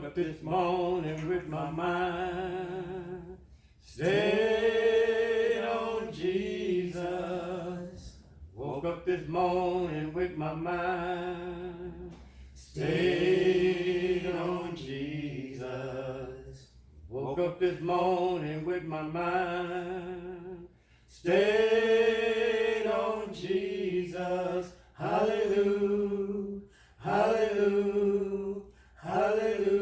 up this morning with my mind stayed on Jesus. Woke up this morning with my mind stayed on Jesus. Woke up this morning with my mind stayed on Jesus. Hallelujah, hallelujah, hallelujah.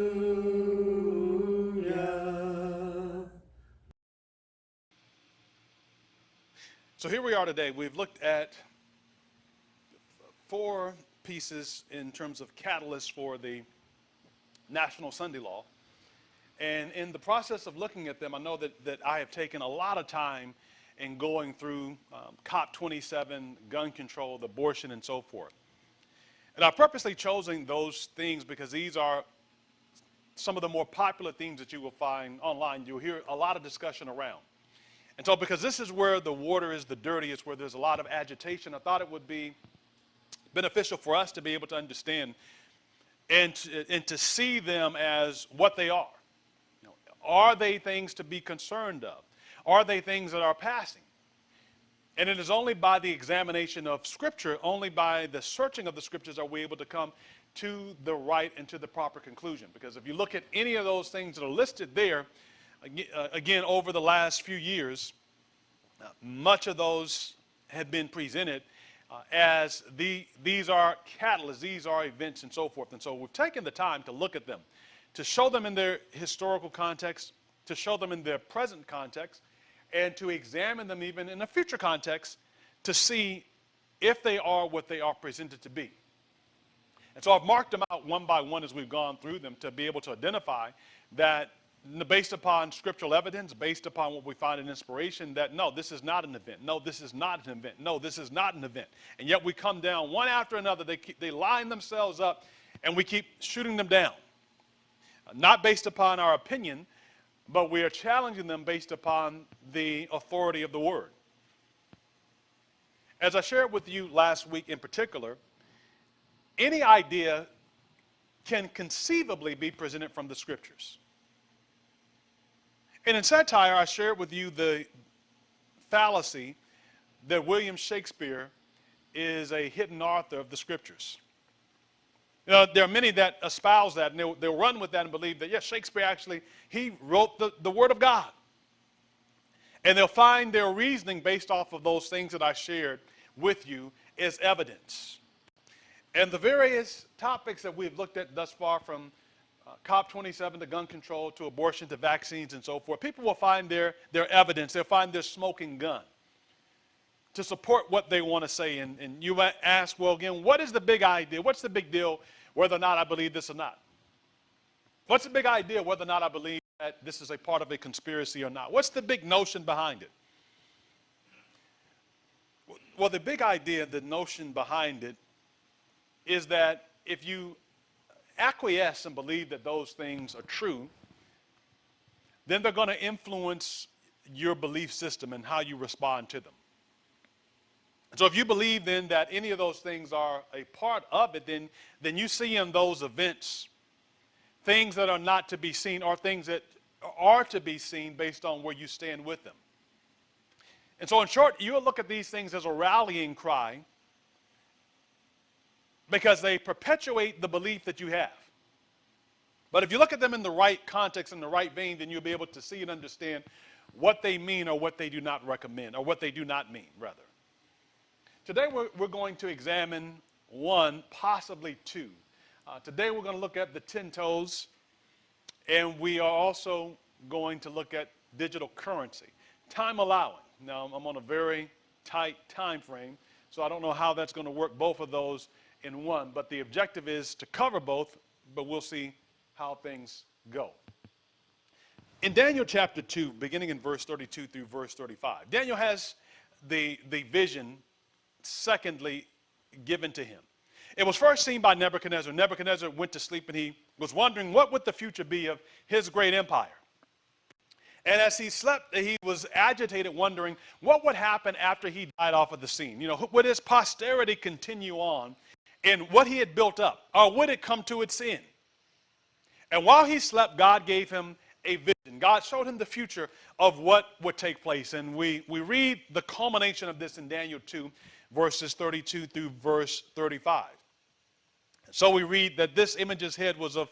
So here we are today. We've looked at 4 pieces in terms of catalysts for the National Sunday Law. And in the process of looking at them, I know that I have taken a lot of time in going through COP27, gun control, abortion, and so forth. And I've purposely chosen those things because these are some of the more popular themes that you will find online. You'll hear a lot of discussion around. And so because this is where the water is the dirtiest, where there's a lot of agitation, I thought it would be beneficial for us to be able to understand and to see them as what they are. You know, are they things to be concerned of? Are they things that are passing? And it is only by the examination of Scripture, only by the searching of the Scriptures are we able to come to the right and to the proper conclusion. Because if you look at any of those things that are listed there, again, over the last few years, much of those have been presented as these are catalysts, these are events, and so forth. And so we've taken the time to look at them, to show them in their historical context, to show them in their present context, and to examine them even in a future context to see if they are what they are presented to be. And so I've marked them out one by one as we've gone through them to be able to identify that based upon scriptural evidence, based upon what we find in inspiration, that no, this is not an event. No, this is not an event. No, this is not an event. And yet we come down one after another. They line themselves up and we keep shooting them down. Not based upon our opinion, but we are challenging them based upon the authority of the Word. As I shared with you last week in particular, any idea can conceivably be presented from the Scriptures. And in satire, I shared with you the fallacy that William Shakespeare is a hidden author of the Scriptures. You know, there are many that espouse that, and they'll run with that and believe that, yes, Shakespeare actually, he wrote the Word of God. And they'll find their reasoning based off of those things that I shared with you as evidence. And the various topics that we've looked at thus far, from COP27 to gun control to abortion to vaccines and so forth, people will find their evidence, they'll find their smoking gun to support what they want to say. And you might ask, well, again, what is the big idea? What's the big deal whether or not I believe this or not? What's the big idea whether or not I believe that this is a part of a conspiracy or not? What's the big notion behind it? Well, the big idea, the notion behind it, is that if you acquiesce and believe that those things are true, then they're going to influence your belief system and how you respond to them. So if you believe then that any of those things are a part of it, then you see in those events things that are not to be seen or things that are to be seen based on where you stand with them. And so in short, you'll look at these things as a rallying cry because they perpetuate the belief that you have. But if you look at them in the right context, in the right vein, then you'll be able to see and understand what they mean or what they do not recommend, or what they do not mean, rather. Today we're going to examine one, possibly two. Today we're going to look at the 10 toes, and we are also going to look at digital currency, time allowing. Now I'm on a very tight time frame, so I don't know how that's going to work, both of those in one, but the objective is to cover both, but we'll see how things go. In Daniel chapter 2, beginning in verse 32 through verse 35, Daniel has the vision secondly given to him. It was first seen by Nebuchadnezzar. Nebuchadnezzar went to sleep and he was wondering what would the future be of his great empire. And as he slept, he was agitated, wondering what would happen after he died off of the scene. You know, would his posterity continue on in what he had built up, or would it come to its end? And while he slept, God gave him a vision. God showed him the future of what would take place. And we read the culmination of this in Daniel 2, verses 32 through verse 35. So we read that this image's head was of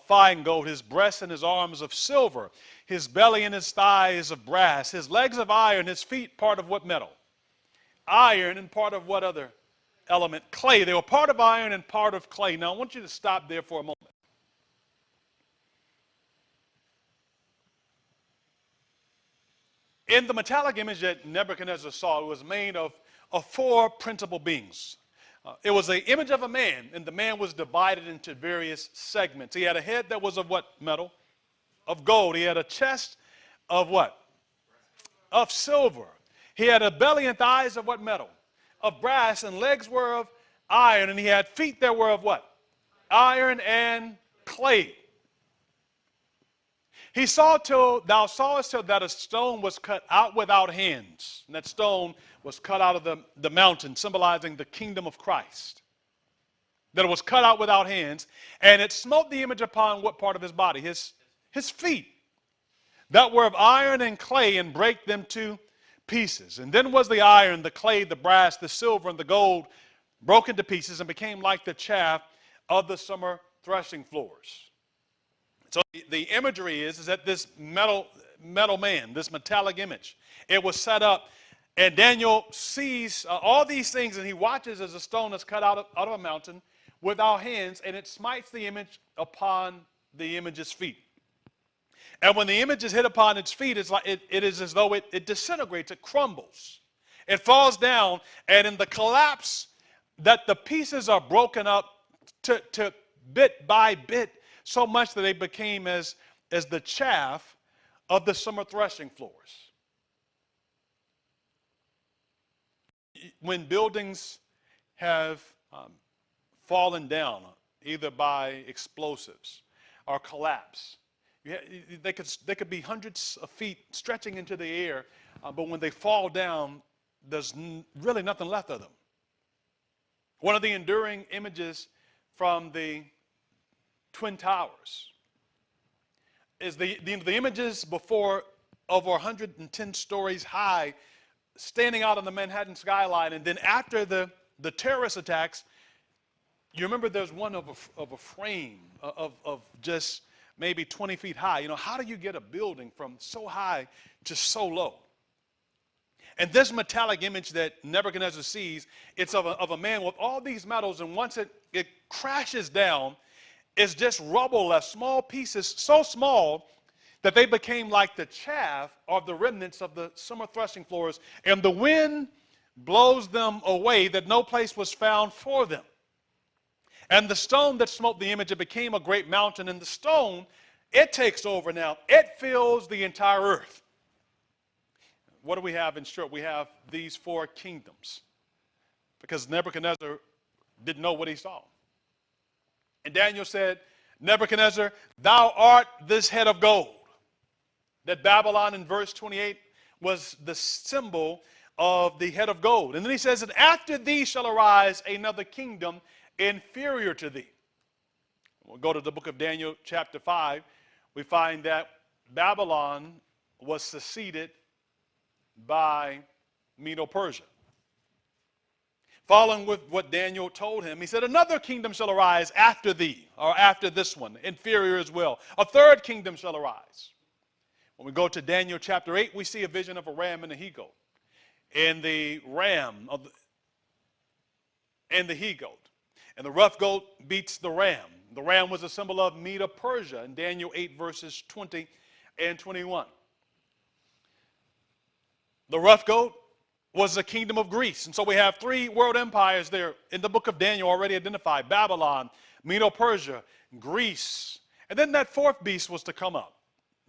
fine gold, his breast and his arms of silver, his belly and his thighs of brass, his legs of iron, his feet part of what metal? Iron, and part of what other element? Clay. They were part of iron and part of clay. Now I want you to stop there for a moment. In the metallic image that Nebuchadnezzar saw, it was made of four principal beings. It was an image of a man, and the man was divided into various segments. He had a head that was of what metal? Of gold. He had a chest of what? Of silver. He had a belly and thighs of what metal? Of brass, and legs were of iron, and he had feet that were of what? Iron and clay. He saw till thou sawest till that a stone was cut out without hands. And that stone was cut out of the mountain, symbolizing the kingdom of Christ. That it was cut out without hands. And it smote the image upon what part of his body? His feet. That were of iron and clay, and brake them to pieces. And then was the iron, the clay, the brass, the silver, and the gold broken to pieces, and became like the chaff of the summer threshing floors. So the imagery is that this metal man, this metallic image, it was set up, and Daniel sees all these things, and he watches as a stone is cut out of a mountain without hands, and it smites the image upon the image's feet. And when the image is hit upon its feet, it's like it is as though it disintegrates, it crumbles. It falls down, and in the collapse that the pieces are broken up to bit by bit, so much that they became as the chaff of the summer threshing floors. When buildings have fallen down, either by explosives or collapse, they could be hundreds of feet stretching into the air, but when they fall down, there's really nothing left of them. One of the enduring images from the Twin Towers is the images before over 110 stories high, standing out on the Manhattan skyline, and then after the terrorist attacks, you remember there's one of a frame of just maybe 20 feet high. You know, how do you get a building from so high to so low? And this metallic image that Nebuchadnezzar sees, it's of a man with all these metals, and once it crashes down, it's just rubble left, small pieces, so small that they became like the chaff of the remnants of the summer threshing floors, and the wind blows them away, that no place was found for them. And the stone that smote the image, it became a great mountain, and the stone, it takes over now. It fills the entire earth. What do we have in short? We have these four kingdoms, because Nebuchadnezzar didn't know what he saw. And Daniel said, Nebuchadnezzar, thou art this head of gold. That Babylon in verse 28 was the symbol of the head of gold. And then he says, and after thee shall arise another kingdom inferior to thee. We'll go to the book of Daniel chapter 5. We find that Babylon was succeeded by Medo-Persia. Following with what Daniel told him, he said, another kingdom shall arise after thee, or after this one, inferior as well. A third kingdom shall arise. When we go to Daniel chapter 8, we see a vision of a ram and a he-goat. And the ram and the he-goat. And the rough goat beats the ram. The ram was a symbol of Medo-Persia in Daniel 8, verses 20 and 21. The rough goat was the kingdom of Greece. And so we have three world empires there in the book of Daniel already identified: Babylon, Medo-Persia, Greece. And then that fourth beast was to come up.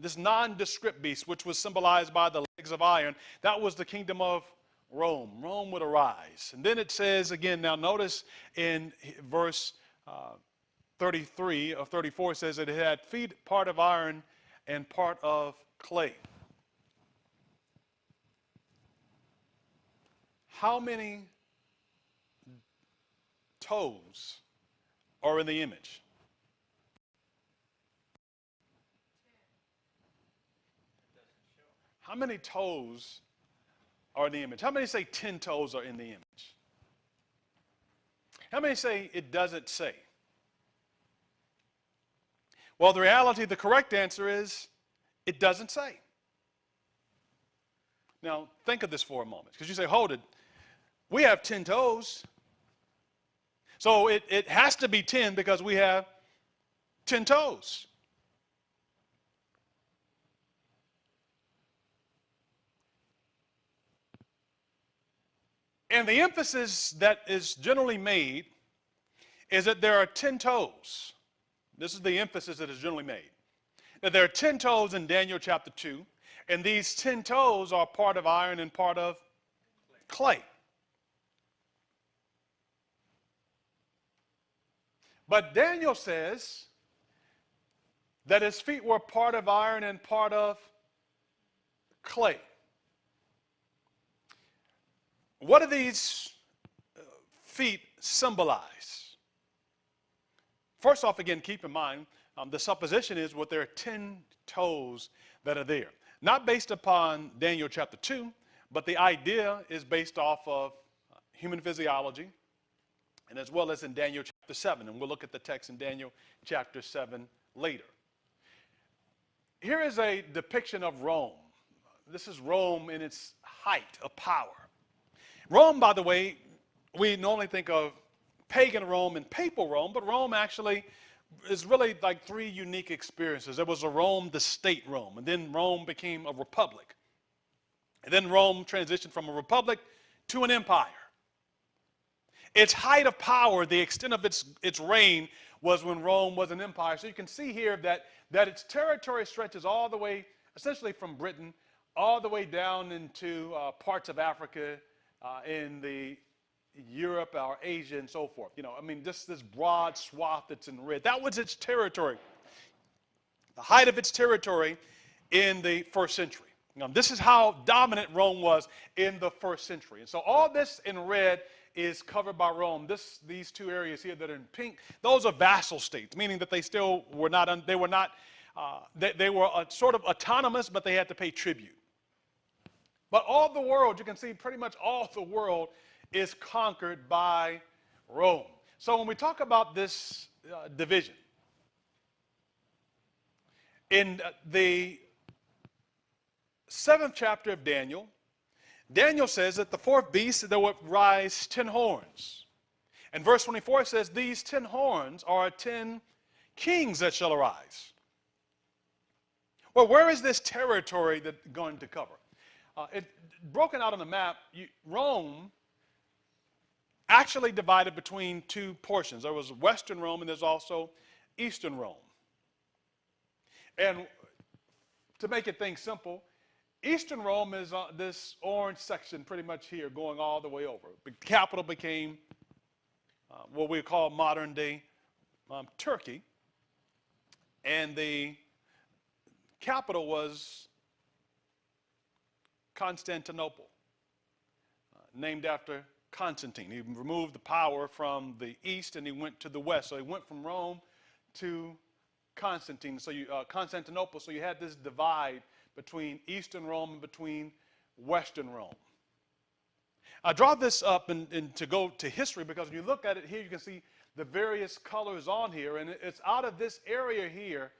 This nondescript beast, which was symbolized by the legs of iron, that was the kingdom of Rome. Rome would arise. And then it says again, now notice in verse 33 of 34, it says that it had feet part of iron and part of clay. How many toes are in the image? How many toes are in the image? How many say 10 toes are in the image? How many say it doesn't say? Well, the reality, the correct answer is it doesn't say. Now, think of this for a moment, because you say, hold it, we have 10 toes. So it has to be 10 because we have 10 toes. And the emphasis that is generally made is that there are 10 toes. This is the emphasis that is generally made. That there are 10 toes in Daniel chapter 2, and these 10 toes are part of iron and part of clay. But Daniel says that his feet were part of iron and part of clay. What do these feet symbolize? First off, again, keep in mind, the supposition is what there are 10 toes that are there. Not based upon Daniel chapter 2, but the idea is based off of human physiology, and as well as in Daniel chapter 7. And we'll look at the text in Daniel chapter 7 later. Here is a depiction of Rome. This is Rome in its height of power. Rome, by the way, we normally think of pagan Rome and papal Rome, but Rome actually is really like three unique experiences. There was a Rome, the state Rome, and then Rome became a republic. And then Rome transitioned from a republic to an empire. Its height of power, the extent of its reign, was when Rome was an empire. So you can see here that its territory stretches all the way, essentially from Britain, all the way down into parts of Africa, in the Europe or Asia and so forth. You know, I mean, just this broad swath that's in red. That was its territory. The height of its territory in the first century. Now, this is how dominant Rome was in the first century. And so all this in red is covered by Rome. These two areas here that are in pink, those are vassal states, meaning that they still were not, they were sort of autonomous, but they had to pay tribute. But all the world, you can see pretty much all the world is conquered by Rome. So when we talk about this division, in the 7th chapter of Daniel, Daniel says that the fourth beast, there would rise 10 horns. And verse 24 says, these 10 horns are 10 kings that shall arise. Well, where is this territory that going to cover? Broken out on the map, Rome actually divided between two portions. There was Western Rome and there's also Eastern Rome. And to make it things simple, Eastern Rome is this orange section pretty much here going all the way over. The capital became what we call modern day Turkey. And the capital was Constantinople, named after Constantine. He removed the power from the east and he went to the west. So he went from Rome to Constantine. So Constantinople. So you had this divide between Eastern Rome and between Western Rome. I draw this up and to go to history because when you look at it here, you can see the various colors on here. And it's out of this area here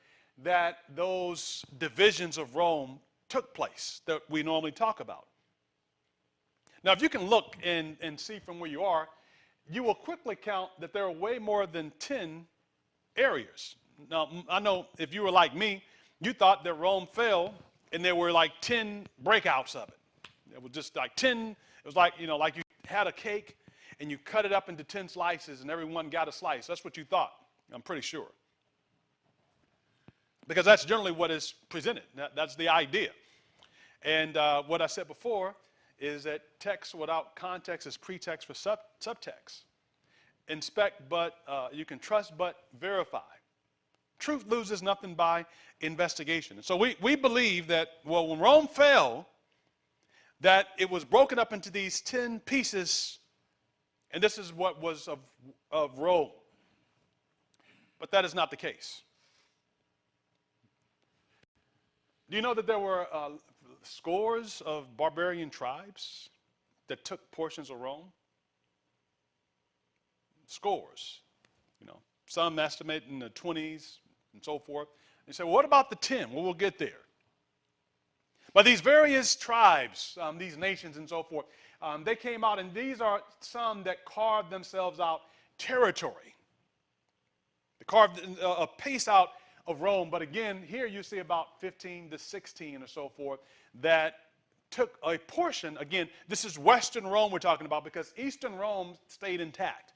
that those divisions of Rome took place that we normally talk about. Now, if you can look and see from where you are, you will quickly count that there are way more than 10 areas. Now, I know if you were like me, you thought that Rome fell and there were like 10 breakouts of it. It was just like 10, it was like, you know, like you had a cake and you cut it up into 10 slices and everyone got a slice. That's what you thought, I'm pretty sure. Because that's generally what is presented. That's the idea. And what I said before is that text without context is pretext for subtext. Inspect, but you can trust, but verify. Truth loses nothing by investigation. So we believe that, well, when Rome fell, that it was broken up into these 10 pieces, and this is what was of Rome. But that is not the case. Do you know that there were scores of barbarian tribes that took portions of Rome? Scores. You know, some estimate in the 20s and so forth. You say, well, what about the 10? Well, we'll get there. But these various tribes, these nations and so forth, they came out, and these are some that carved themselves out territory. They carved a piece out of Rome. But again, here you see about 15 to 16 or so forth that took a portion. Again, this is Western Rome we're talking about, because Eastern Rome stayed intact.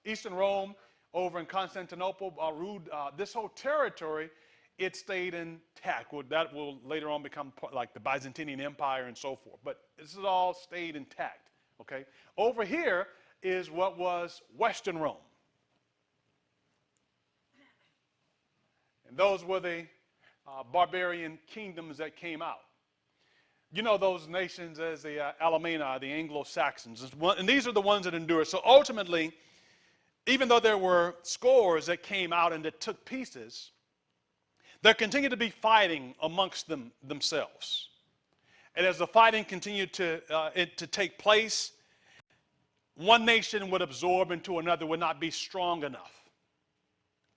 Eastern Rome over in Constantinople, ruled this whole territory. It stayed intact. Well, that will later on become like the Byzantine Empire and so forth. But this has all stayed intact. Okay. Over here is what was Western Rome. And those were the barbarian kingdoms that came out. You know those nations as the Alemanni, the Anglo-Saxons. And these are the ones that endured. So ultimately, even though there were scores that came out and that took pieces, there continued to be fighting amongst themselves. And as the fighting continued to take place, one nation would absorb into another, would not be strong enough.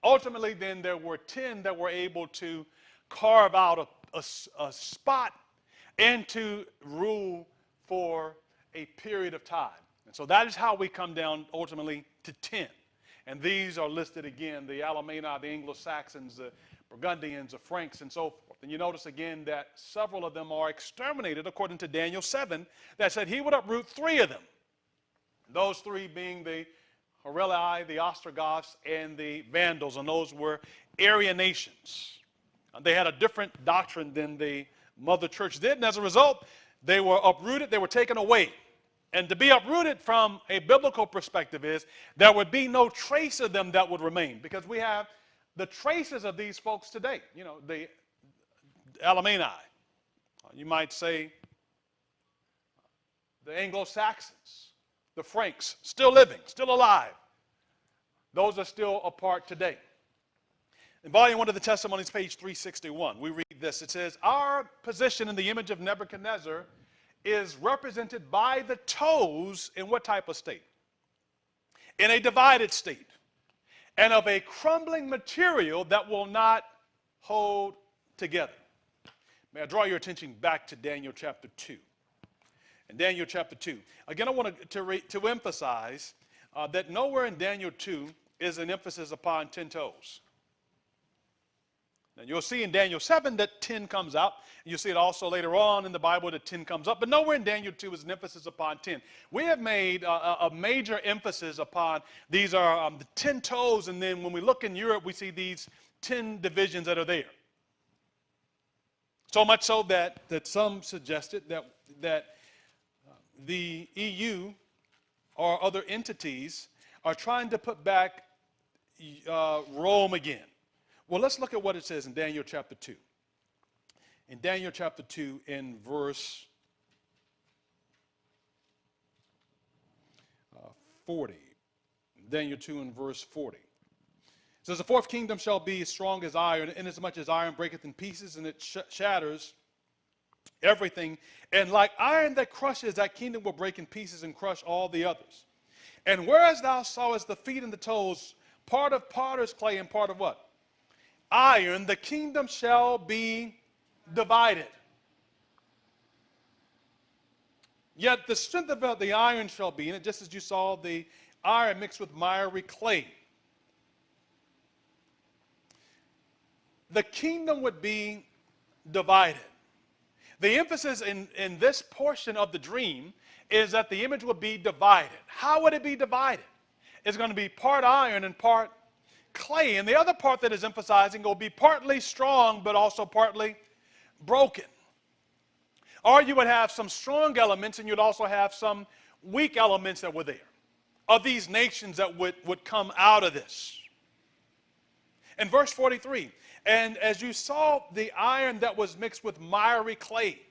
Ultimately, then, there were 10 that were able to carve out a spot and to rule for a period of time. And so that is how we come down ultimately to 10. And these are listed again, the Alemanni, the Anglo-Saxons, the Burgundians, the Franks, and so forth. And you notice again that several of them are exterminated according to Daniel 7, that said he would uproot 3 of them. Those 3 being the Heruli, the Ostrogoths, and the Vandals, and those were Aryan nations. They had a different doctrine than the mother church did, and as a result, they were uprooted, they were taken away. And to be uprooted from a biblical perspective is there would be no trace of them that would remain, because we have the traces of these folks today. You know, the Alemanni, you might say the Anglo-Saxons, the Franks, still living, still alive. Those are still a part today. In Volume 1 of the Testimonies, page 361, we read this. It says, our position in the image of Nebuchadnezzar is represented by the toes in what type of state? In a divided state, and of a crumbling material that will not hold together. May I draw your attention back to Daniel chapter 2. In Daniel chapter 2, again, I want to emphasize that nowhere in Daniel 2 is an emphasis upon 10 toes. Now, you'll see in Daniel 7 that 10 comes out. And you'll see it also later on in the Bible that 10 comes up. But nowhere in Daniel 2 is an emphasis upon 10. We have made a major emphasis upon these are the 10 toes. And then when we look in Europe, we see these 10 divisions that are there. So much so that some suggested that the EU or other entities are trying to put back Rome again. Well, let's look at what it says in Daniel chapter 2. In Daniel chapter 2 in verse 40. Daniel 2 in verse 40. It says, the fourth kingdom shall be as strong as iron, inasmuch as iron breaketh in pieces, and it shatters everything. And like iron that crushes, that kingdom will break in pieces and crush all the others. And whereas thou sawest the feet and the toes, part of potter's clay and part of what? Iron, the kingdom shall be divided. Yet the strength of the iron shall be in it, just as you saw the iron mixed with miry clay. The kingdom would be divided. The emphasis in this portion of the dream is that the image would be divided. How would it be divided? It's going to be part iron and part clay. And the other part that is emphasizing will be partly strong, but also partly broken. Or you would have some strong elements, and you'd also have some weak elements that were there, of these nations that would come out of this. In verse 43, and as you saw the iron that was mixed with miry clay,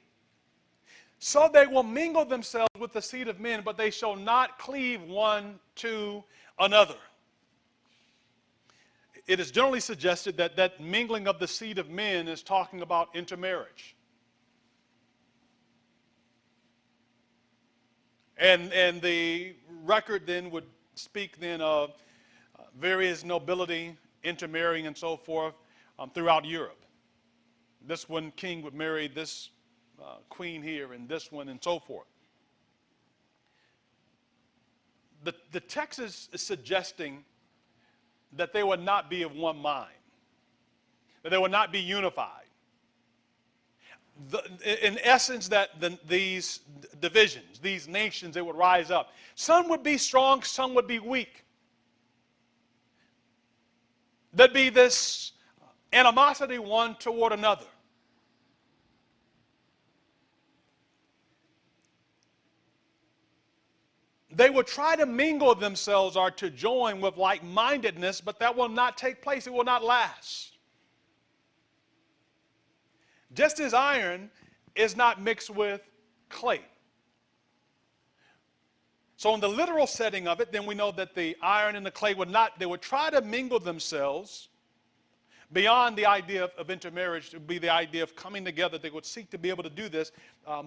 so they will mingle themselves with the seed of men, but they shall not cleave one to another. It is generally suggested that mingling of the seed of men is talking about intermarriage. And the record then would speak then of various nobility intermarrying and so forth throughout Europe. This one king would marry this queen here and this one and so forth. The text is suggesting that they would not be of one mind, that they would not be unified. In essence, that these divisions, these nations, they would rise up. Some would be strong, some would be weak. There'd be this animosity one toward another. They would try to mingle themselves or to join with like-mindedness, but that will not take place. It will not last. Just as iron is not mixed with clay. So in the literal setting of it, then we know that the iron and the clay they would try to mingle themselves beyond the idea of intermarriage. It would be the idea of coming together. They would seek to be able to do this,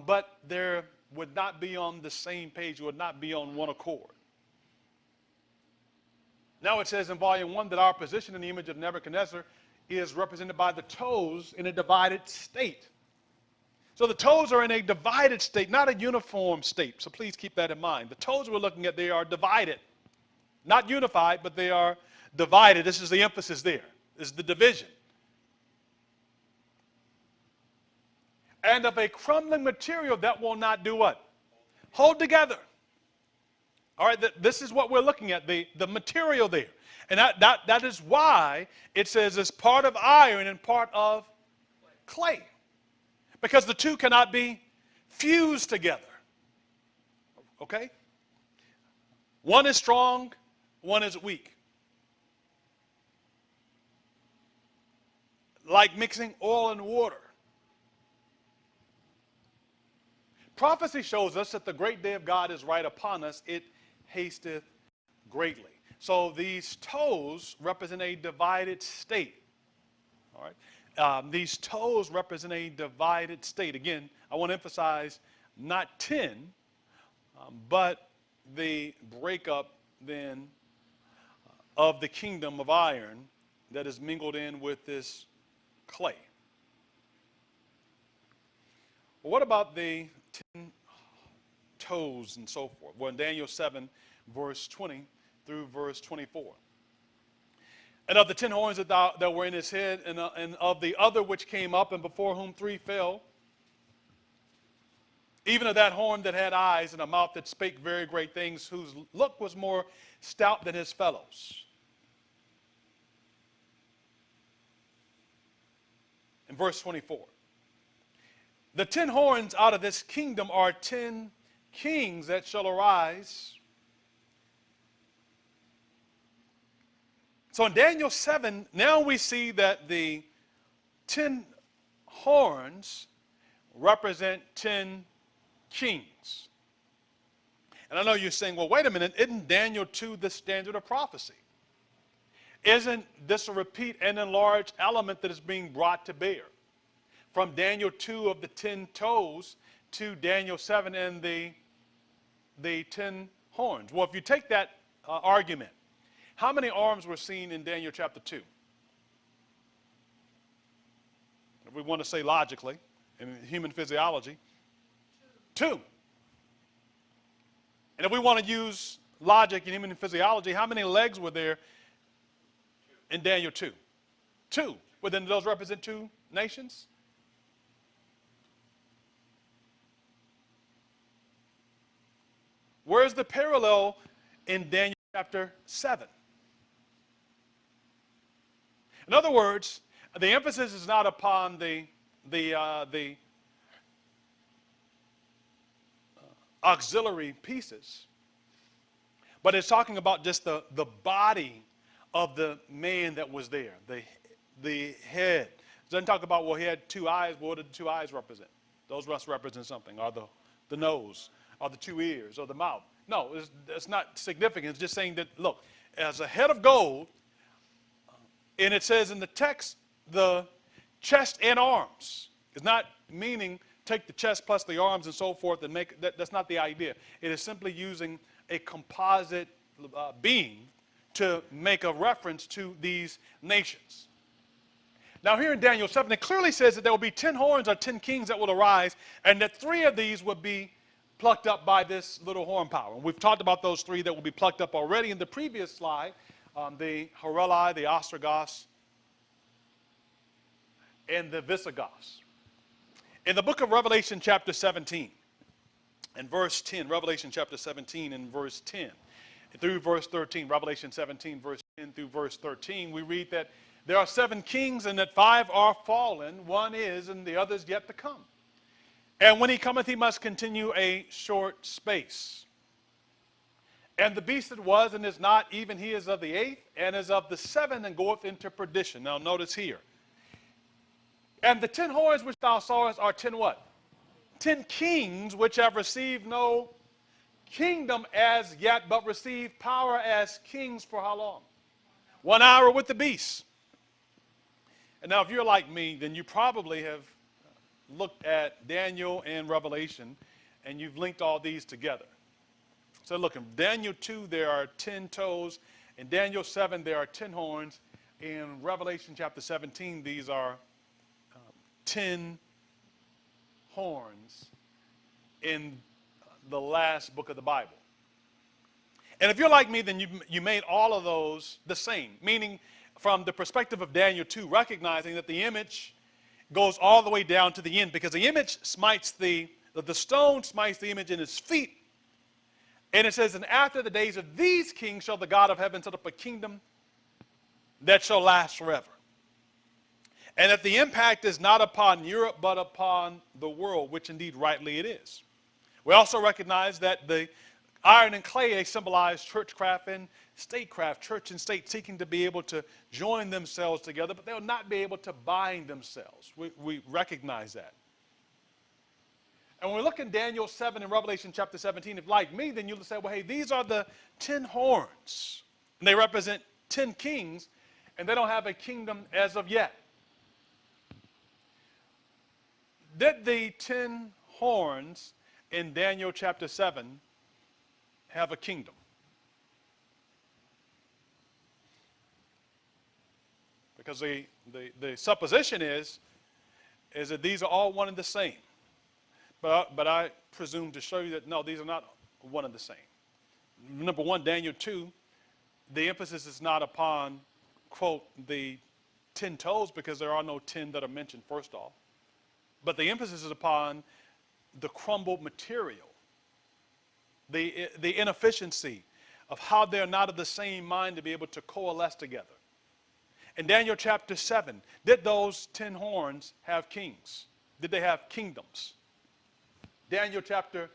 but there would not be on the same page, would not be on one accord. Now it says in volume 1 that our position in the image of Nebuchadnezzar is represented by the toes in a divided state. So the toes are in a divided state, not a uniform state. So please keep that in mind. The toes we're looking at, they are divided. Not unified, but they are divided. This is the emphasis there. This is the division. And of a crumbling material that will not do what? Hold together. All right, this is what we're looking at, the material there. And that is why it says it's part of iron and part of clay. Because the two cannot be fused together. Okay? One is strong, one is weak. Like mixing oil and water. Prophecy shows us that the great day of God is right upon us. It hasteth greatly. So these toes represent a divided state. All right. These toes represent a divided state. Again, I want to emphasize not 10, but the breakup then of the kingdom of iron that is mingled in with this clay. Well, what about the 10 toes and so forth? Well, in Daniel 7, verse 20 through verse 24. And of the 10 horns that were in his head, and of the other which came up, and before whom 3 fell, even of that horn that had eyes and a mouth that spake very great things, whose look was more stout than his fellows. In verse 24. The 10 horns out of this kingdom are 10 kings that shall arise. So in Daniel 7, now we see that the 10 horns represent 10 kings. And I know you're saying, well, wait a minute, isn't Daniel 2 the standard of prophecy? Isn't this a repeat and enlarged element that is being brought to bear? From Daniel 2 of the 10 toes to Daniel 7 and the 10 horns. Well, if you take that argument, how many arms were seen in Daniel chapter 2? If we want to say logically, in human physiology, 2. And if we want to use logic in human physiology, how many legs were there in Daniel 2? 2. Well, then those represent 2 nations? Where's the parallel in Daniel chapter 7? In other words, the emphasis is not upon the auxiliary pieces, but it's talking about just the body of the man that was there, the head. It doesn't talk about, well, he had 2 eyes. What do the 2 eyes represent? Those must represent something, or the nose, or the 2 ears, or the mouth. No, it's not significant. It's just saying that, look, as a head of gold, and it says in the text, the chest and arms. It's not meaning take the chest plus the arms and so forth and make that. That's not the idea. It is simply using a composite being to make a reference to these nations. Now here in Daniel 7, it clearly says that there will be 10 horns or 10 kings that will arise, and that 3 of these will be plucked up by this little horn power. And we've talked about those 3 that will be plucked up already in the previous slide, the Hareli, the Ostrogoths, and the Visigoths. In the book of Revelation chapter 17 and verse 10, Revelation chapter 17 and verse 10 through verse 13, Revelation 17 verse 10 through verse 13, we read that there are 7 kings and that 5 are fallen, 1 is and the other is yet to come. And when he cometh, he must continue a short space. And the beast that was and is not, even he is of the 8th and is of the 7th and goeth into perdition. Now notice here. And the 10 horns which thou sawest are 10 what? 10 kings which have received no kingdom as yet, but receive power as kings for how long? 1 hour with the beast. And now if you're like me, then you probably have looked at Daniel and Revelation, and you've linked all these together. So look, in Daniel 2, there are 10 toes. In Daniel 7, there are 10 horns. In Revelation chapter 17, these are 10 horns in the last book of the Bible. And if you're like me, then you made all of those the same, meaning from the perspective of Daniel 2, recognizing that the image goes all the way down to the end, because the image smites the stone smites the image in his feet. And it says, and after the days of these kings shall the God of heaven set up a kingdom that shall last forever. And that the impact is not upon Europe, but upon the world, which indeed rightly it is. We also recognize that the iron and clay, they symbolize churchcraft and statecraft, church and state seeking to be able to join themselves together, but they'll not be able to bind themselves. We recognize that. And when we look in Daniel 7 and Revelation chapter 17, if like me, then you'll say, well, hey, these are the 10 horns. And they represent 10 kings, and they don't have a kingdom as of yet. Did the 10 horns in Daniel chapter 7 have a kingdom? Because the supposition is that these are all one and the same. But I presume to show you that, no, these are not one and the same. Number one, Daniel 2, the emphasis is not upon, quote, the 10 toes, because there are no 10 that are mentioned, first off. But the emphasis is upon the crumbled material, the inefficiency of how they're not of the same mind to be able to coalesce together. In Daniel chapter 7, did those 10 horns have kings? Did they have kingdoms? Daniel chapter,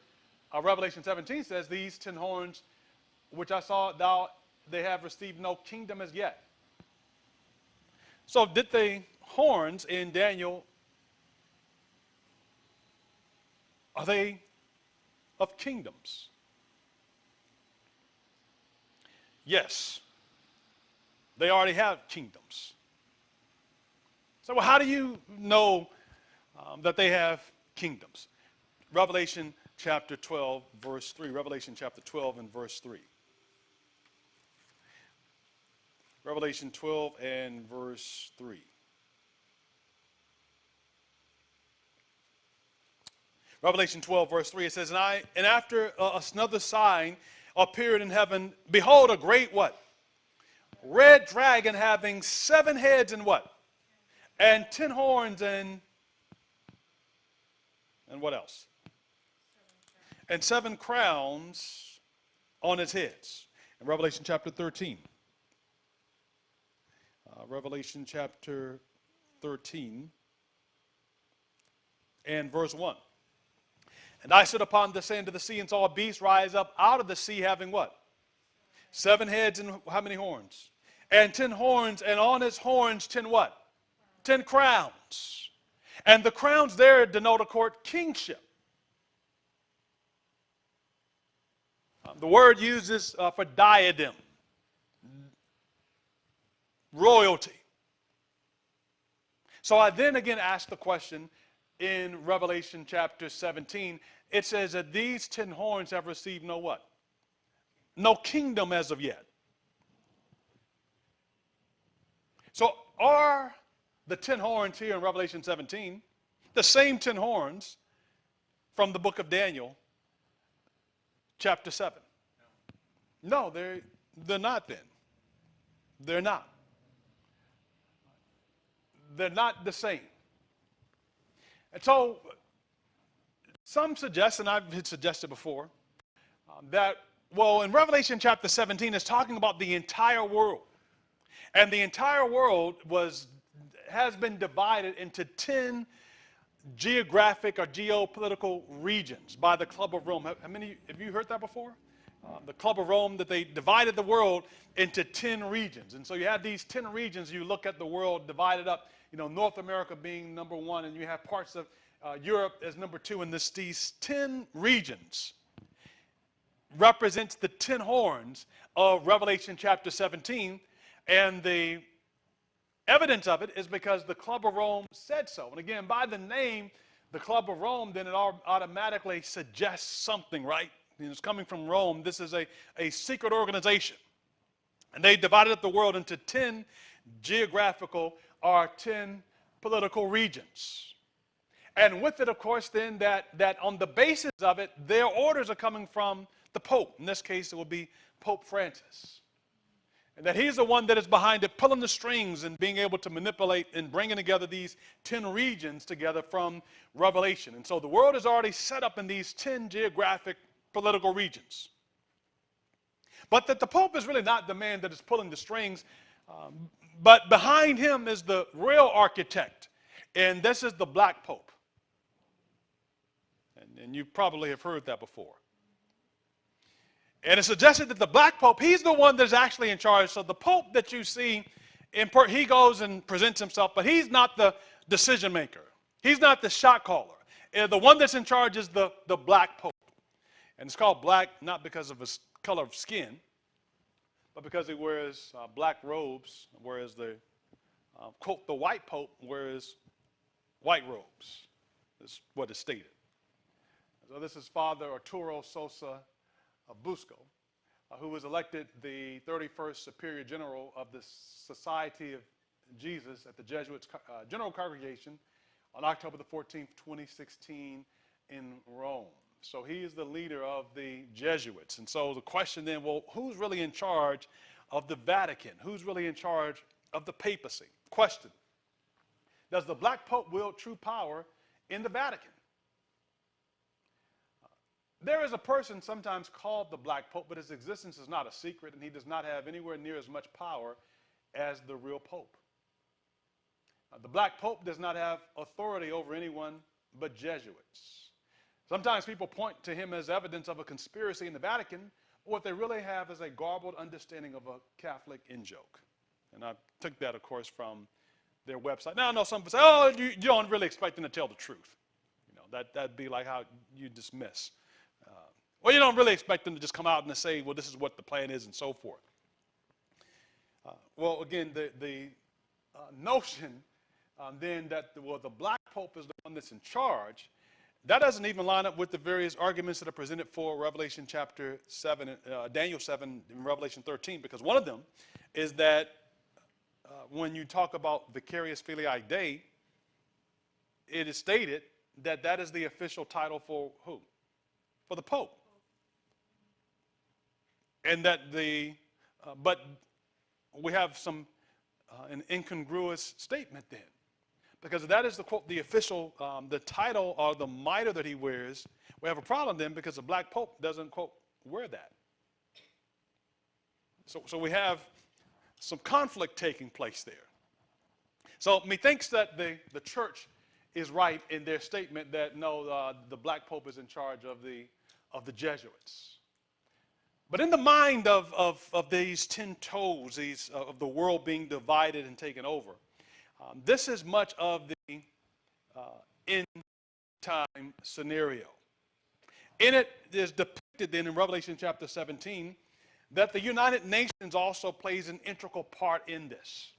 Revelation 17 says, these 10 horns which I saw, they have received no kingdom as yet. So did the horns in Daniel, are they of kingdoms? Yes. They already have kingdoms. So well, how do you know that they have kingdoms? Revelation chapter 12, verse 3. Revelation chapter 12 and verse 3. Revelation 12 and verse 3. Revelation 12, verse 3, it says, and after another sign appeared in heaven, behold, a great what? Red dragon having 7 heads and what? And 10 horns and what else? And 7 crowns on its heads. In Revelation chapter 13. Revelation chapter 13 and verse 1. And I stood upon the sand of the sea and saw a beast rise up out of the sea having what? 7 heads and how many horns? And 10 horns, and on his horns 10 what? 10 crowns. And the crowns there denote a court kingship. The word uses for diadem, royalty. So I then again ask the question, in Revelation chapter 17, it says that these 10 horns have received no what? No kingdom as of yet. So are the 10 horns here in Revelation 17 the same 10 horns from the book of Daniel chapter 7? No, they're not then. They're not. They're not the same. And so some suggest, and I've suggested before, that, well, in Revelation chapter 17, it's talking about the entire world. And the entire world has been divided into 10 geographic or geopolitical regions by the Club of Rome. Have you heard that before? The Club of Rome, that they divided the world into 10 regions. And so you have these 10 regions. You look at the world divided up, North America being number 1, and you have parts of Europe as number 2. And these 10 regions represents the 10 horns of Revelation chapter 17. And the evidence of it is because the Club of Rome said so. And again, by the name, the Club of Rome, then it automatically suggests something, right? It's coming from Rome. This is a secret organization. And they divided up the world into 10 geographical or 10 political regions. And with it, of course, then that on the basis of it, their orders are coming from the Pope. In this case, it will be Pope Francis. And that he's the one that is behind it, pulling the strings and being able to manipulate and bringing together these 10 regions together from Revelation. And so the world is already set up in these 10 geographic political regions. But that the Pope is really not the man that is pulling the strings, but behind him is the real architect. And this is the Black Pope. And you probably have heard that before. And it's suggested that the Black Pope, he's the one that's actually in charge. So the Pope that you see, he goes and presents himself, but he's not the decision maker. He's not the shot caller. The one that's in charge is the Black Pope. And it's called black not because of his color of skin, but because he wears black robes, whereas quote, the white Pope wears white robes, is what is stated. So this is Father Arturo Sosa Busco, who was elected the 31st Superior General of the Society of Jesus at the Jesuits General Congregation on October the 14th, 2016 in Rome. So he is the leader of the Jesuits. And so the question then, well, who's really in charge of the Vatican? Who's really in charge of the papacy? Question: does the Black Pope wield true power in the Vatican? There is a person sometimes called the Black Pope, but his existence is not a secret, and he does not have anywhere near as much power as the real Pope. The Black Pope does not have authority over anyone but Jesuits. Sometimes people point to him as evidence of a conspiracy in the Vatican, but what they really have is a garbled understanding of a Catholic in-joke. And I took that, of course, from their website. Now, I know some people say, oh, you don't really expect them to tell the truth. That'd be like how you dismiss. Well, you don't really expect them to just come out and say, well, this is what the plan is and so forth. Well, again, the notion then that the Black Pope is the one that's in charge, that doesn't even line up with the various arguments that are presented for Revelation chapter 7, Daniel 7, and Revelation 13, because one of them is that when you talk about vicarious filii Dei, it is stated that that is the official title for who? For the Pope. And that but we have an incongruous statement then. Because that is the official, the title or the mitre that he wears. We have a problem then because the Black Pope doesn't, quote, wear that. So we have some conflict taking place there. So methinks that the church is right in their statement that no, the Black Pope is in charge of the Jesuits. But in the mind of these 10 toes, of the world being divided and taken over, this is much of the end time scenario. In it is depicted then in Revelation chapter 17 that the United Nations also plays an integral part in this.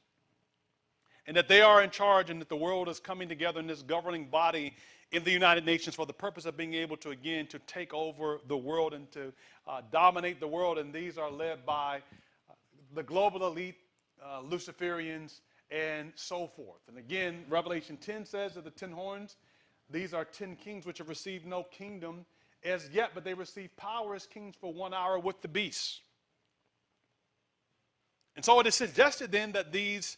and that they are in charge, and that the world is coming together in this governing body in the United Nations for the purpose of being able to, again, to take over the world and to dominate the world. And these are led by the global elite, Luciferians, and so forth. And again, Revelation 10 says that the 10 horns, these are 10 kings which have received no kingdom as yet, but they receive power as kings for 1 hour with the beast. And so it is suggested then that these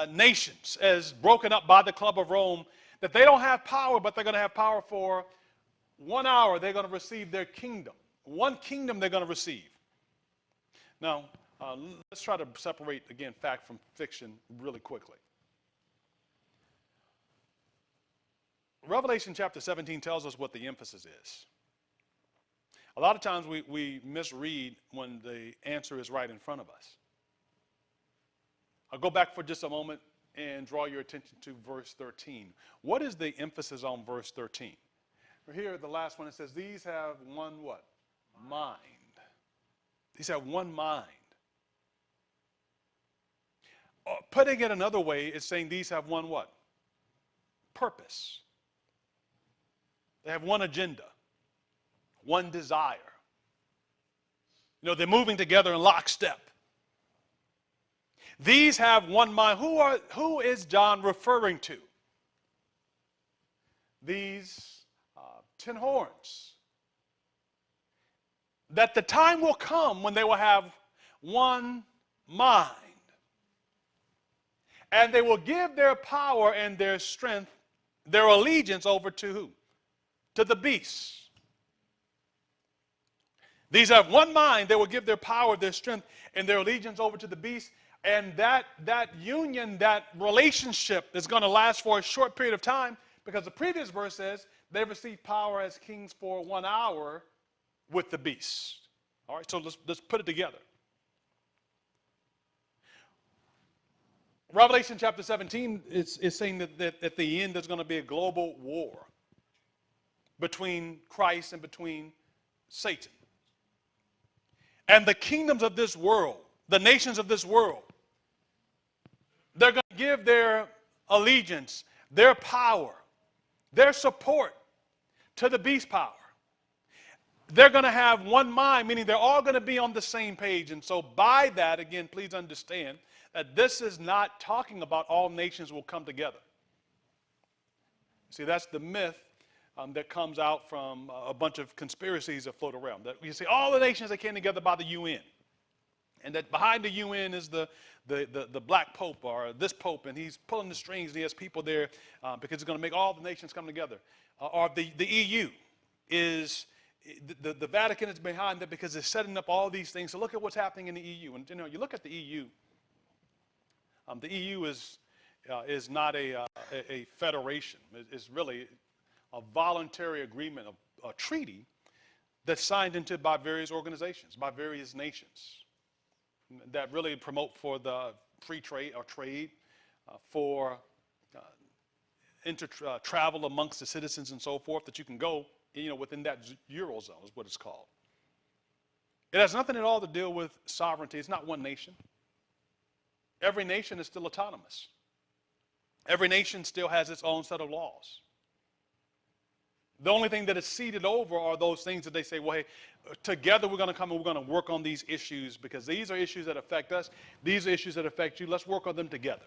nations, as broken up by the Club of Rome, that they don't have power, but they're going to have power for 1 hour. They're going to receive their kingdom. One kingdom they're going to receive. Now, let's try to separate, again, fact from fiction really quickly. Revelation chapter 17 tells us what the emphasis is. A lot of times we misread when the answer is right in front of us. I'll go back for just a moment and draw your attention to verse 13. What is the emphasis on verse 13? Here, the last one, it says, these have one what? Mind. These have one mind. Putting it another way, it's saying these have one what? Purpose. They have one agenda, one desire. You know, they're moving together in lockstep. These have one mind. Who is John referring to? These 10 horns. That the time will come when they will have one mind. And they will give their power and their strength, their allegiance over to who? To the beast. These have one mind. They will give their power, their strength, and their allegiance over to the beast. And that union, that relationship is going to last for a short period of time, because the previous verse says they receive power as kings for 1 hour with the beast. All right, so let's put it together. Revelation chapter 17 is saying that at the end there's going to be a global war between Christ and between Satan. And the kingdoms of this world, the nations of this world, they're going to give their allegiance, their power, their support to the beast power. They're going to have one mind, meaning they're all going to be on the same page. And so by that, again, please understand that this is not talking about all nations will come together. See, that's the myth that comes out from a bunch of conspiracies that float around. That you see all the nations that came together by the UN. And that behind the UN is the black pope or this pope, and he's pulling the strings, and he has people there because it's going to make all the nations come together. Or the EU is, the Vatican is behind that because it's setting up all these things. So look at what's happening in the EU. And you know, you look at the EU is not a federation. It's really a voluntary agreement, a treaty that's signed into by various organizations, by various nations, that really promote for the free trade or trade, for travel amongst the citizens and so forth, that you can go, you know, within that Eurozone is what it's called. It has nothing at all to do with sovereignty. It's not one nation. Every nation is still autonomous. Every nation still has its own set of laws. The only thing that is ceded over are those things that they say, well, hey, together we're going to come and we're going to work on these issues because these are issues that affect us. These are issues that affect you. Let's work on them together.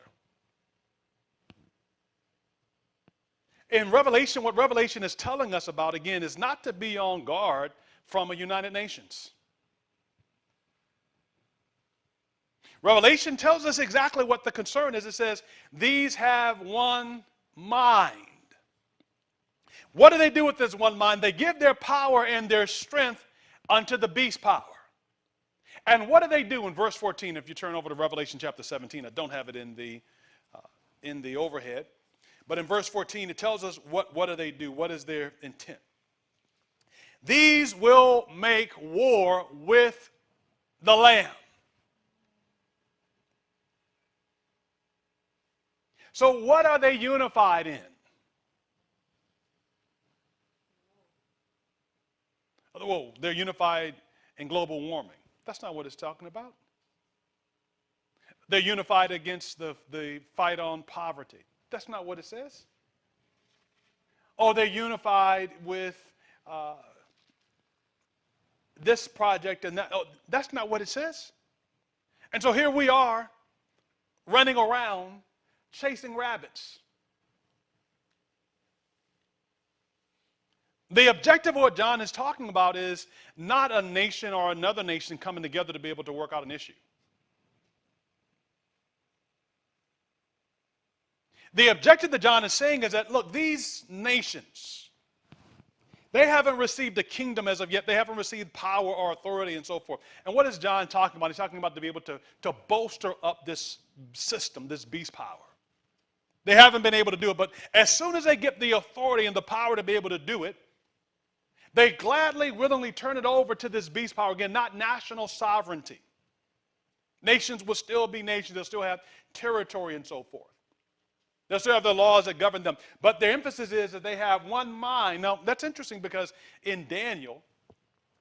In Revelation, what Revelation is telling us about, again, is not to be on guard from a United Nations. Revelation tells us exactly what the concern is. It says, these have one mind. What do they do with this one mind? They give their power and their strength unto the beast power. And what do they do in verse 14? If you turn over to Revelation chapter 17, I don't have it in the overhead. But in verse 14, it tells us what do they do? What is their intent? These will make war with the Lamb. So what are they unified in? Whoa, they're unified in global warming. That's not what it's talking about. They're unified against the fight on poverty. That's not what it says. Or they're unified with this project and that. Oh, that's not what it says. And so here we are running around chasing rabbits. The objective of what John is talking about is not a nation or another nation coming together to be able to work out an issue. The objective that John is saying is that, look, these nations, they haven't received a kingdom as of yet. They haven't received power or authority and so forth. And what is John talking about? He's talking about to be able to bolster up this system, this beast power. They haven't been able to do it, but as soon as they get the authority and the power to be able to do it, they gladly, willingly turn it over to this beast power. Again, not national sovereignty. Nations will still be nations. They'll still have territory and so forth. They'll still have the laws that govern them. But their emphasis is that they have one mind. Now, that's interesting because in Daniel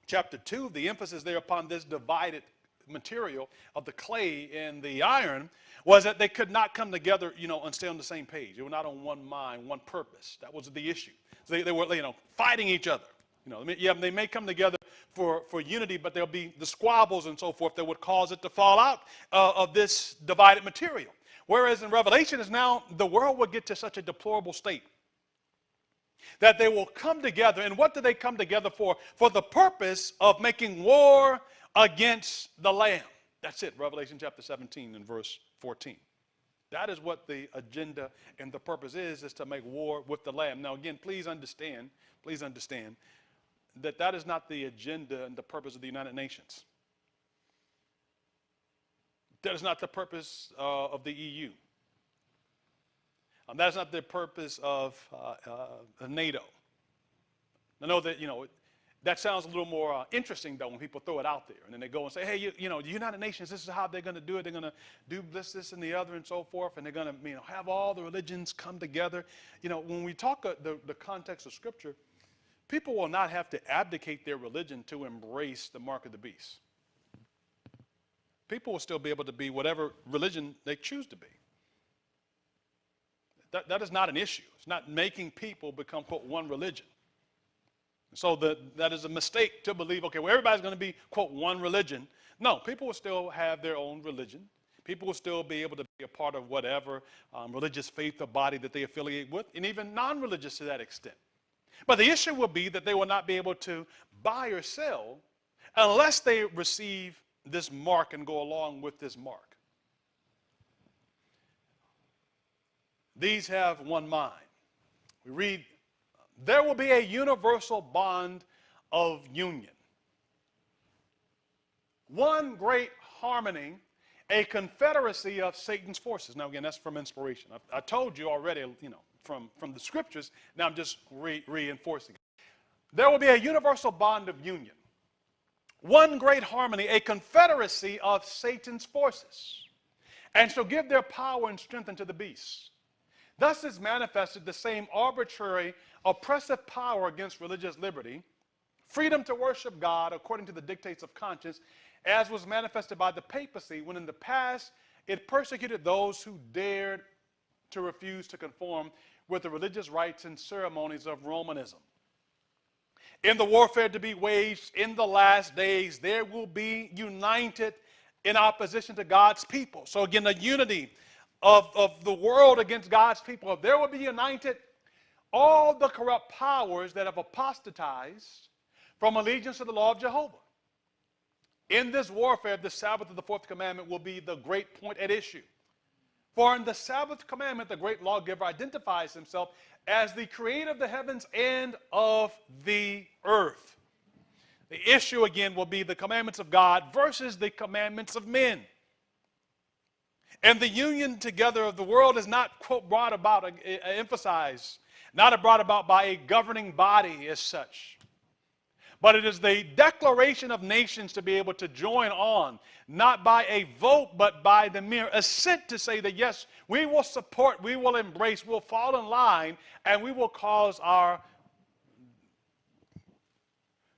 chapter 2, the emphasis there upon this divided material of the clay and the iron was that they could not come together, and stay on the same page. They were not on one mind, one purpose. That was the issue. So they were, fighting each other. They may come together for unity, but there'll be the squabbles and so forth that would cause it to fall out of this divided material. Whereas in Revelation is now the world will get to such a deplorable state that they will come together. And what do they come together for? For the purpose of making war against the Lamb. That's it, Revelation chapter 17 and verse 14. That is what the agenda and the purpose is to make war with the Lamb. Now again, please understand that is not the agenda and the purpose of the United Nations. That is not the purpose of the EU. That is not the purpose of NATO. I know that, that sounds a little more interesting, though, when people throw it out there. And then they go and say, hey, the United Nations, this is how they're going to do it. They're going to do this, and the other, and so forth. And they're going to, have all the religions come together. When we talk the context of Scripture, people will not have to abdicate their religion to embrace the mark of the beast. People will still be able to be whatever religion they choose to be. That is not an issue. It's not making people become, quote, one religion. So that is a mistake to believe, okay, well, everybody's going to be, quote, one religion. No, people will still have their own religion. People will still be able to be a part of whatever religious faith or body that they affiliate with, and even non-religious to that extent. But the issue will be that they will not be able to buy or sell unless they receive this mark and go along with this mark. These have one mind. We read, there will be a universal bond of union. One great harmony, a confederacy of Satan's forces. Now again, that's from inspiration. I told you already, from the scriptures. Now I'm just reinforcing it. There will be a universal bond of union. One great harmony, a confederacy of Satan's forces, and shall give their power and strength unto the beast. Thus is manifested the same arbitrary, oppressive power against religious liberty, freedom to worship God according to the dictates of conscience, as was manifested by the papacy when in the past it persecuted those who dared to refuse to conform with the religious rites and ceremonies of Romanism. In the warfare to be waged in the last days, there will be united in opposition to God's people. So again, the unity of the world against God's people. There will be united all the corrupt powers that have apostatized from allegiance to the law of Jehovah. In this warfare, the Sabbath of the fourth commandment will be the great point at issue. For in the Sabbath commandment, the great lawgiver identifies himself as the creator of the heavens and of the earth. The issue again will be the commandments of God versus the commandments of men. And the union together of the world is not, quote, brought about, emphasized, not brought about by a governing body as such. But it is the declaration of nations to be able to join on, not by a vote, but by the mere assent to say that, yes, we will support, we will embrace, we'll fall in line, and we will cause our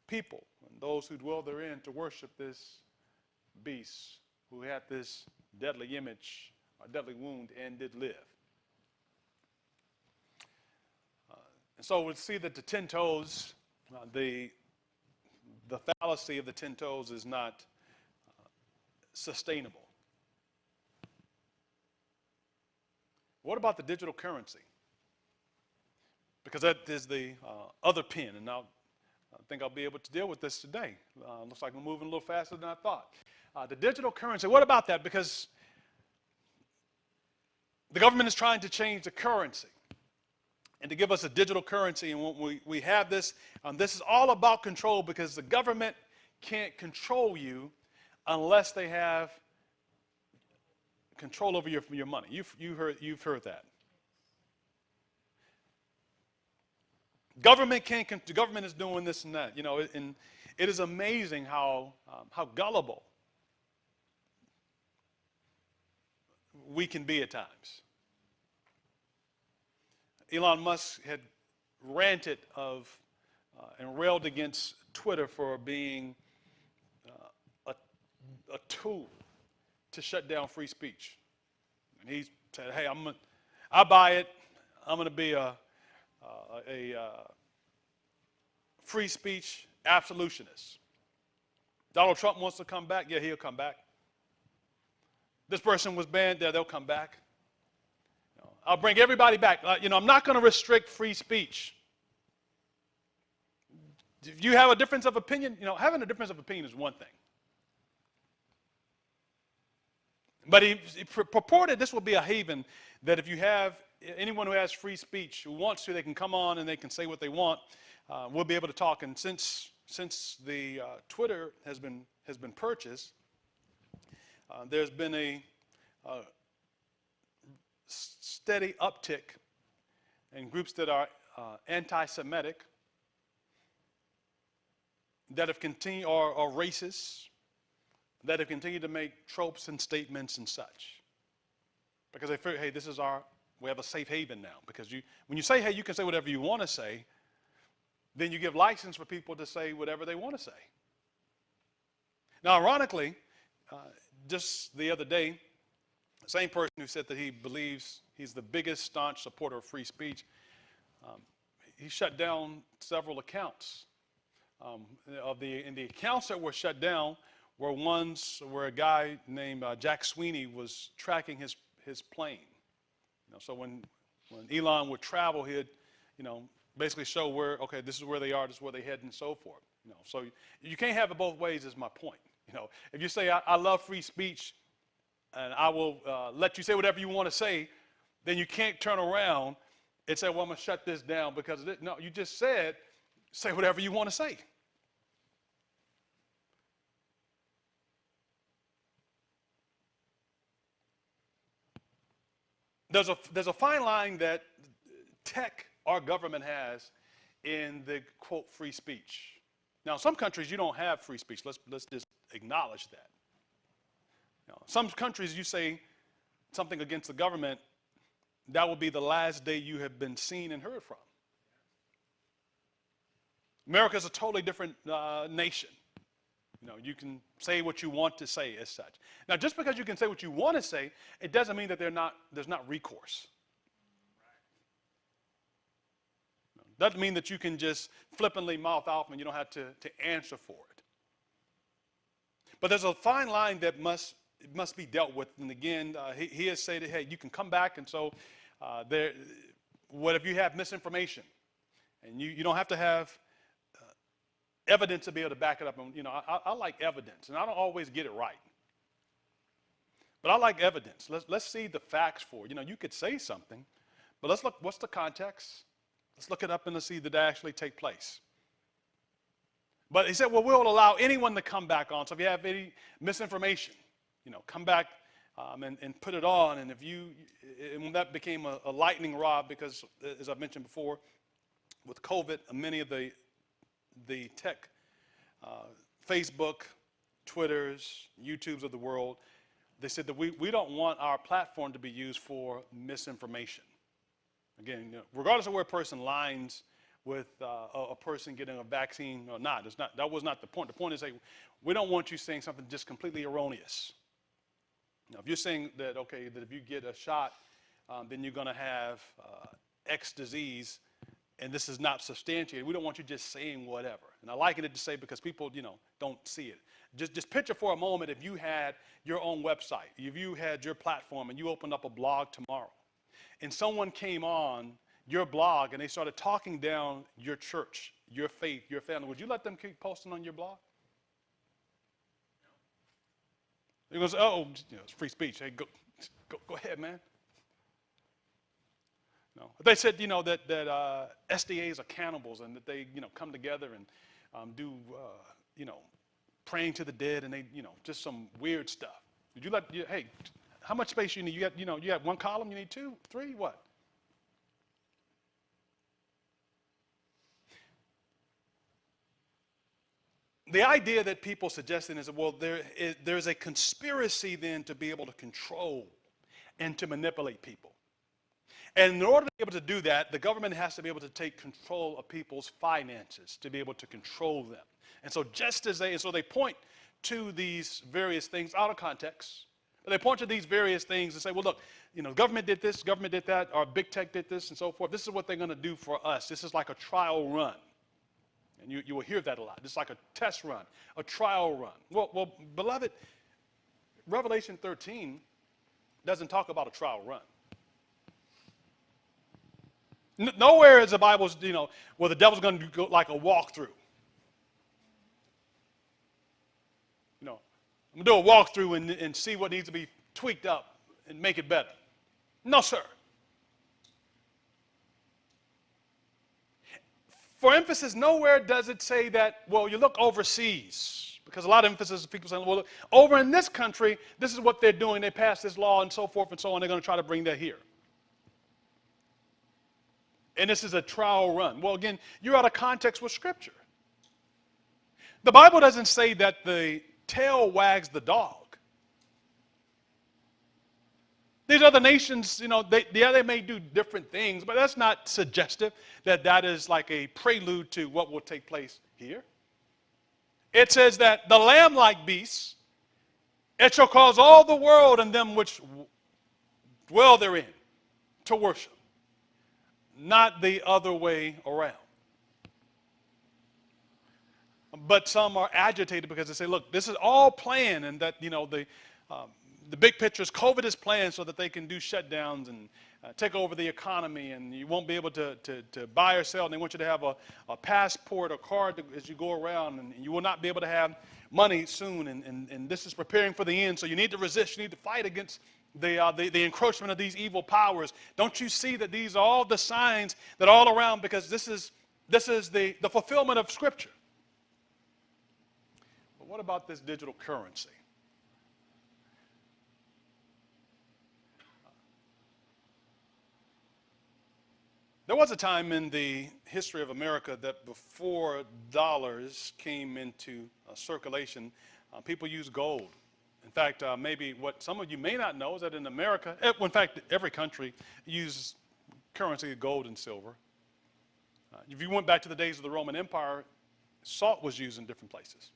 people and those who dwell therein to worship this beast who had this deadly image, or deadly wound, and did live. And so we see that the 10 toes, the fallacy of the 10 toes is not sustainable. What about the digital currency? Because that is the other pin, and I think I'll be able to deal with this today. Looks like we're moving a little faster than I thought. The digital currency, what about that? Because the government is trying to change the currency and to give us a digital currency, and when we have this, this is all about control, because the government can't control you unless they have control over your money. You've heard that. The government is doing this and that, and it is amazing how gullible we can be at times. Elon Musk had ranted and railed against Twitter for being a tool to shut down free speech. And he said, hey, I buy it. I'm going to be a free speech absolutionist. Donald Trump wants to come back. Yeah, he'll come back. This person was banned. Yeah, they'll come back. I'll bring everybody back. I'm not going to restrict free speech. If you have a difference of opinion, having a difference of opinion is one thing. But he purported this will be a haven, that if you have anyone who has free speech, who wants to, they can come on and they can say what they want. We'll be able to talk. And since the Twitter has been purchased, there's been a steady uptick in groups that are anti-Semitic, that have continued, or racist, that have continued to make tropes and statements and such. Because they figure, hey, we have a safe haven now. Because when you say, hey, you can say whatever you want to say, then you give license for people to say whatever they want to say. Now, ironically, just the other day, the same person who said that he believes he's the biggest staunch supporter of free speech, he shut down several accounts. And the accounts that were shut down were ones where a guy named Jack Sweeney was tracking his plane. So when Elon would travel, he'd basically show where, okay, this is where they are, this is where they head, and so forth. So you can't have it both ways, is my point. If you say I love free speech and I will let you say whatever you want to say, then you can't turn around and say, well, I'm going to shut this down because of it. No, you just said say whatever you want to say. There's a fine line that tech, our government, has in the, quote, free speech. Now, in some countries, you don't have free speech. Let's just acknowledge that. Some countries, you say something against the government, that will be the last day you have been seen and heard from. America is a totally different nation. You can say what you want to say as such. Now, just because you can say what you want to say, it doesn't mean that there's not recourse. Doesn't mean that you can just flippantly mouth off and you don't have to answer for it. But there's a fine line that must be dealt with. And again, he has said, hey, you can come back, and so what if you have misinformation? And you don't have to have evidence to be able to back it up. And I like evidence, and I don't always get it right. But I like evidence. Let's see the facts for it. You could say something, but let's look, what's the context? Let's look it up and let's see did that actually take place. But he said, well, we'll allow anyone to come back on. So if you have any misinformation, come back and put it on. And when that became a lightning rod, because as I've mentioned before, with COVID, many of the tech, Facebook, Twitters, YouTubes of the world, they said that we don't want our platform to be used for misinformation. Again, regardless of where a person lines with a person getting a vaccine or not, that was not the point. The point is, hey, we don't want you saying something just completely erroneous. Now, if you're saying that, okay, that if you get a shot, then you're going to have X disease, and this is not substantiated, we don't want you just saying whatever. And I liken it to say, because people, don't see it. Just picture for a moment if you had your own website, if you had your platform, and you opened up a blog tomorrow, and someone came on your blog and they started talking down your church, your faith, your family, would you let them keep posting on your blog? He goes, oh, it's free speech. Hey, go ahead, man. No. If they said, that SDAs are cannibals and that they, come together and do, praying to the dead and they, just some weird stuff. Would you let, hey, how much space you need? You have one column, you need two, three, what? The idea that people suggesting is that, well, there's a conspiracy then to be able to control and to manipulate people. And in order to be able to do that, the government has to be able to take control of people's finances to be able to control them. And so they point to these various things out of context. They point to these various things and say, well, look, government did this, government did that, or big tech did this and so forth. This is what they're going to do for us. This is like a trial run. And you will hear that a lot. It's like a test run, a trial run. Well, beloved, Revelation 13 doesn't talk about a trial run. Nowhere is the Bible, where the devil's going to go like a walkthrough. I'm going to do a walkthrough and see what needs to be tweaked up and make it better. No, sir. For emphasis, nowhere does it say that, well, you look overseas. Because a lot of emphasis is people saying, well, look, over in this country, this is what they're doing. They passed this law and so forth and so on. They're going to try to bring that here. And this is a trial run. Well, again, you're out of context with Scripture. The Bible doesn't say that the tail wags the dog. These other nations, they may do different things, but that's not suggestive that is like a prelude to what will take place here. It says that the lamb-like beasts, it shall cause all the world and them which dwell therein to worship, not the other way around. But some are agitated because they say, look, this is all planned, and that, the big picture is COVID is planned so that they can do shutdowns and take over the economy, and you won't be able to buy or sell, and they want you to have a passport or card as you go around, and you will not be able to have money soon, and this is preparing for the end, so you need to resist, you need to fight against the encroachment of these evil powers. Don't you see that these are all the signs that are all around, because this is the fulfillment of Scripture. But what about this digital currency? There was a time in the history of America that before dollars came into circulation, people used gold. In fact, maybe what some of you may not know is that in America, in fact, every country uses currency, gold and silver. If you went back to the days of the Roman Empire, salt was used in different places.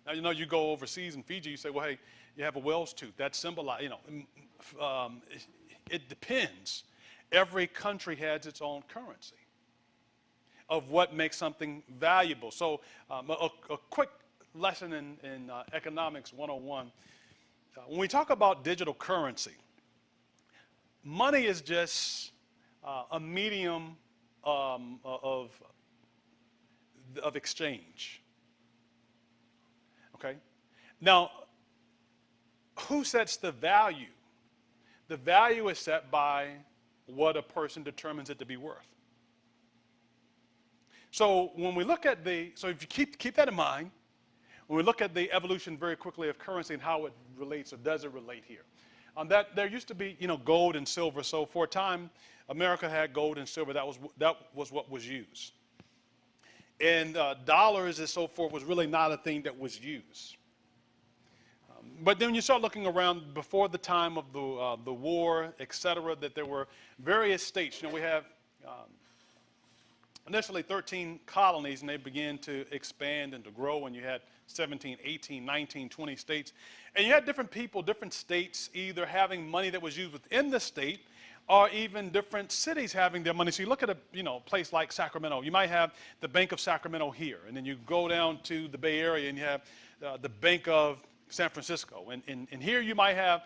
Now, you go overseas in Fiji, you say, well, hey, you have a whale's tooth. That symbolizes, it depends. Every country has its own currency of what makes something valuable. So a quick lesson in economics 101. When we talk about digital currency, money is just a medium of exchange. Okay? Now, who sets the value? The value is set by what a person determines it to be worth. So when we look at so if you keep that in mind, when we look at the evolution very quickly of currency and how it relates or does it relate here, that there used to be gold and silver. So for a time, America had gold and silver. That was what was used. And dollars and so forth was really not a thing that was used. But then you start looking around before the time of the war, et cetera, that there were various states. We have initially 13 colonies, and they began to expand and to grow, and you had 17, 18, 19, 20 states. And you had different people, different states, either having money that was used within the state, or even different cities having their money. So you look at a place like Sacramento. You might have the Bank of Sacramento here, and then you go down to the Bay Area, and you have the Bank of San Francisco. And here you might have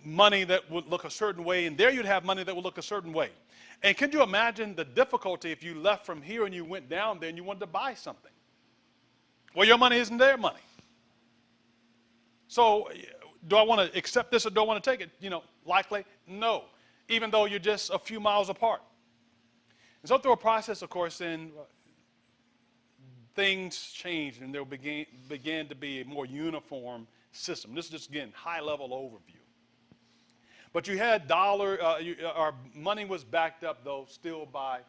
money that would look a certain way, and there you'd have money that would look a certain way. And can you imagine the difficulty if you left from here and you went down there and you wanted to buy something? Well, your money isn't their money. So do I want to accept this or do I want to take it? Likely, no, even though you're just a few miles apart. And so through a process, of course, then things changed and there began to be a more uniform system. This is just, again, high-level overview. But you had our money was backed up, though, still by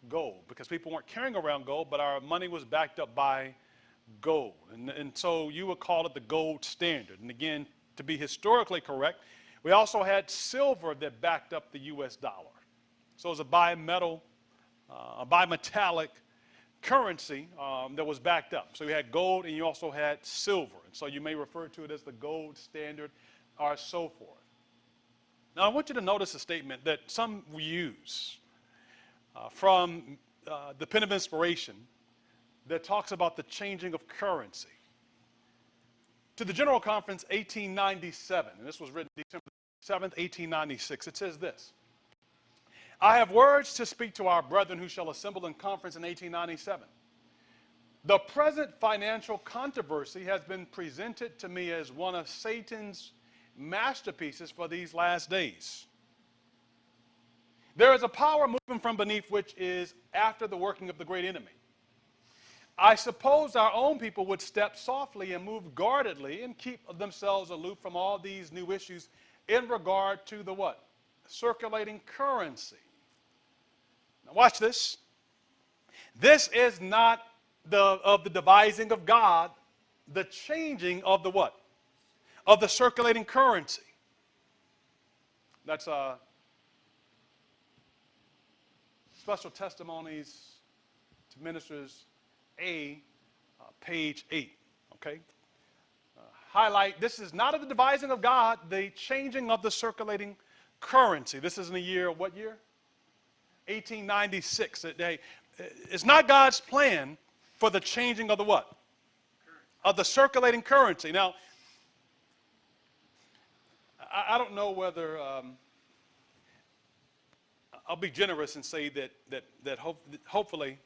gold, because people weren't carrying around gold, but our money was backed up by gold. And so you would call it the gold standard. And again, to be historically correct, we also had silver that backed up the U.S. dollar. So it was a bimetallic currency that was backed up. So you had gold and you also had silver. And so you may refer to it as the gold standard or so forth. Now I want you to notice a statement that some use from the Pen of Inspiration that talks about the changing of currency. To the General Conference 1897, and this was written December 7th, 1896, it says this: I have words to speak to our brethren who shall assemble in conference in 1897. The present financial controversy has been presented to me as one of Satan's masterpieces for these last days. There is a power moving from beneath which is after the working of the great enemy. I suppose our own people would step softly and move guardedly and keep themselves aloof from all these new issues in regard to the what? Circulating currency. Now watch this. This is not of the devising of God, the changing of the what? Of the circulating currency. That's Special Testimonies to Ministers A, page 8, okay? Highlight, this is not of the devising of God, the changing of the circulating currency. This is in the year, what year? 1896. It's not God's plan for the changing of the what? Of the circulating currency. Now, I don't know whether, I'll be generous and say that hopefully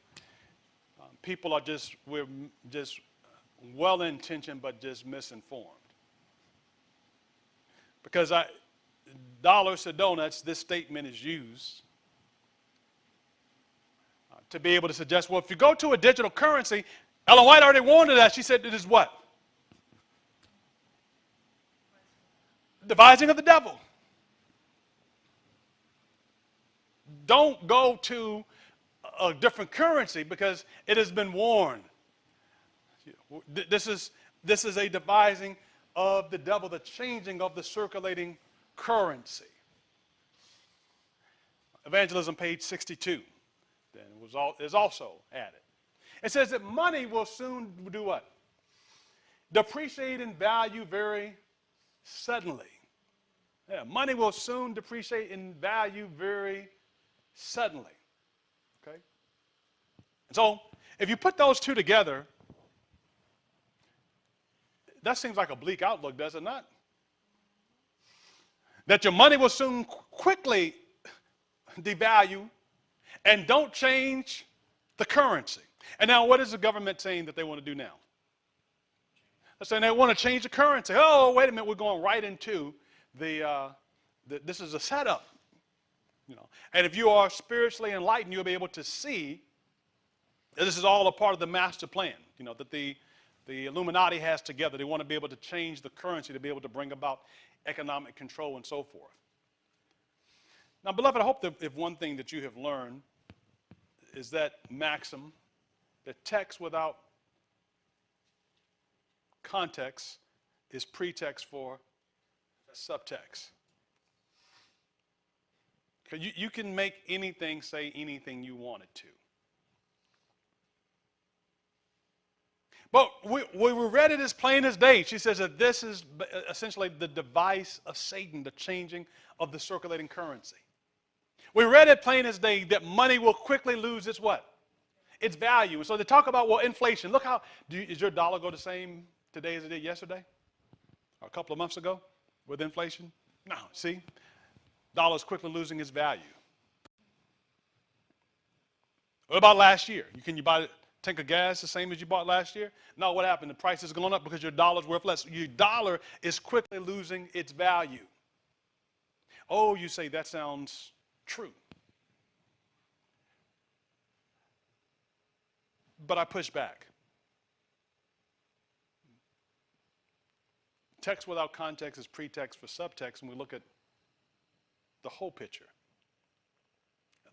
people are we're just well-intentioned but just misinformed. Because dollars to donuts, this statement is used to be able to suggest, well, if you go to a digital currency, Ellen White already warned us. She said it is what? Devising of the devil. Don't go to a different currency because it has been warned. This is a devising of the devil, the changing of the circulating currency. Evangelism, page 62. Then is also added. It says that money will soon do what? Depreciate in value very suddenly. Yeah, money will soon depreciate in value very suddenly. Okay? And so, if you put those two together, that seems like a bleak outlook, does it not? That your money will soon quickly devalue and don't change the currency. And now what is the government saying that they want to do now? They're saying they want to change the currency. Oh, wait a minute, we're going right into this is a setup. And if you are spiritually enlightened, you'll be able to see that this is all a part of the master plan, that the Illuminati has together. They want to be able to change the currency to be able to bring about economic control and so forth. Now, beloved, I hope that if one thing that you have learned is that maxim, that text without context is pretext for subtext. You can make anything say anything you want it to. But we read it as plain as day. She says that this is essentially the device of Satan, the changing of the circulating currency. We read it plain as day that money will quickly lose its what? Its value. And so they talk about, well, inflation. Look how, is your dollar go the same today as it did yesterday? Or a couple of months ago with inflation? No, see? Dollar's quickly losing its value. What about last year? Can you buy a tank of gas the same as you bought last year? No, what happened? The price is going up because your dollar's worth less. Your dollar is quickly losing its value. Oh, you say that sounds true. But I push back. Text without context is pretext for subtext when we look at the whole picture.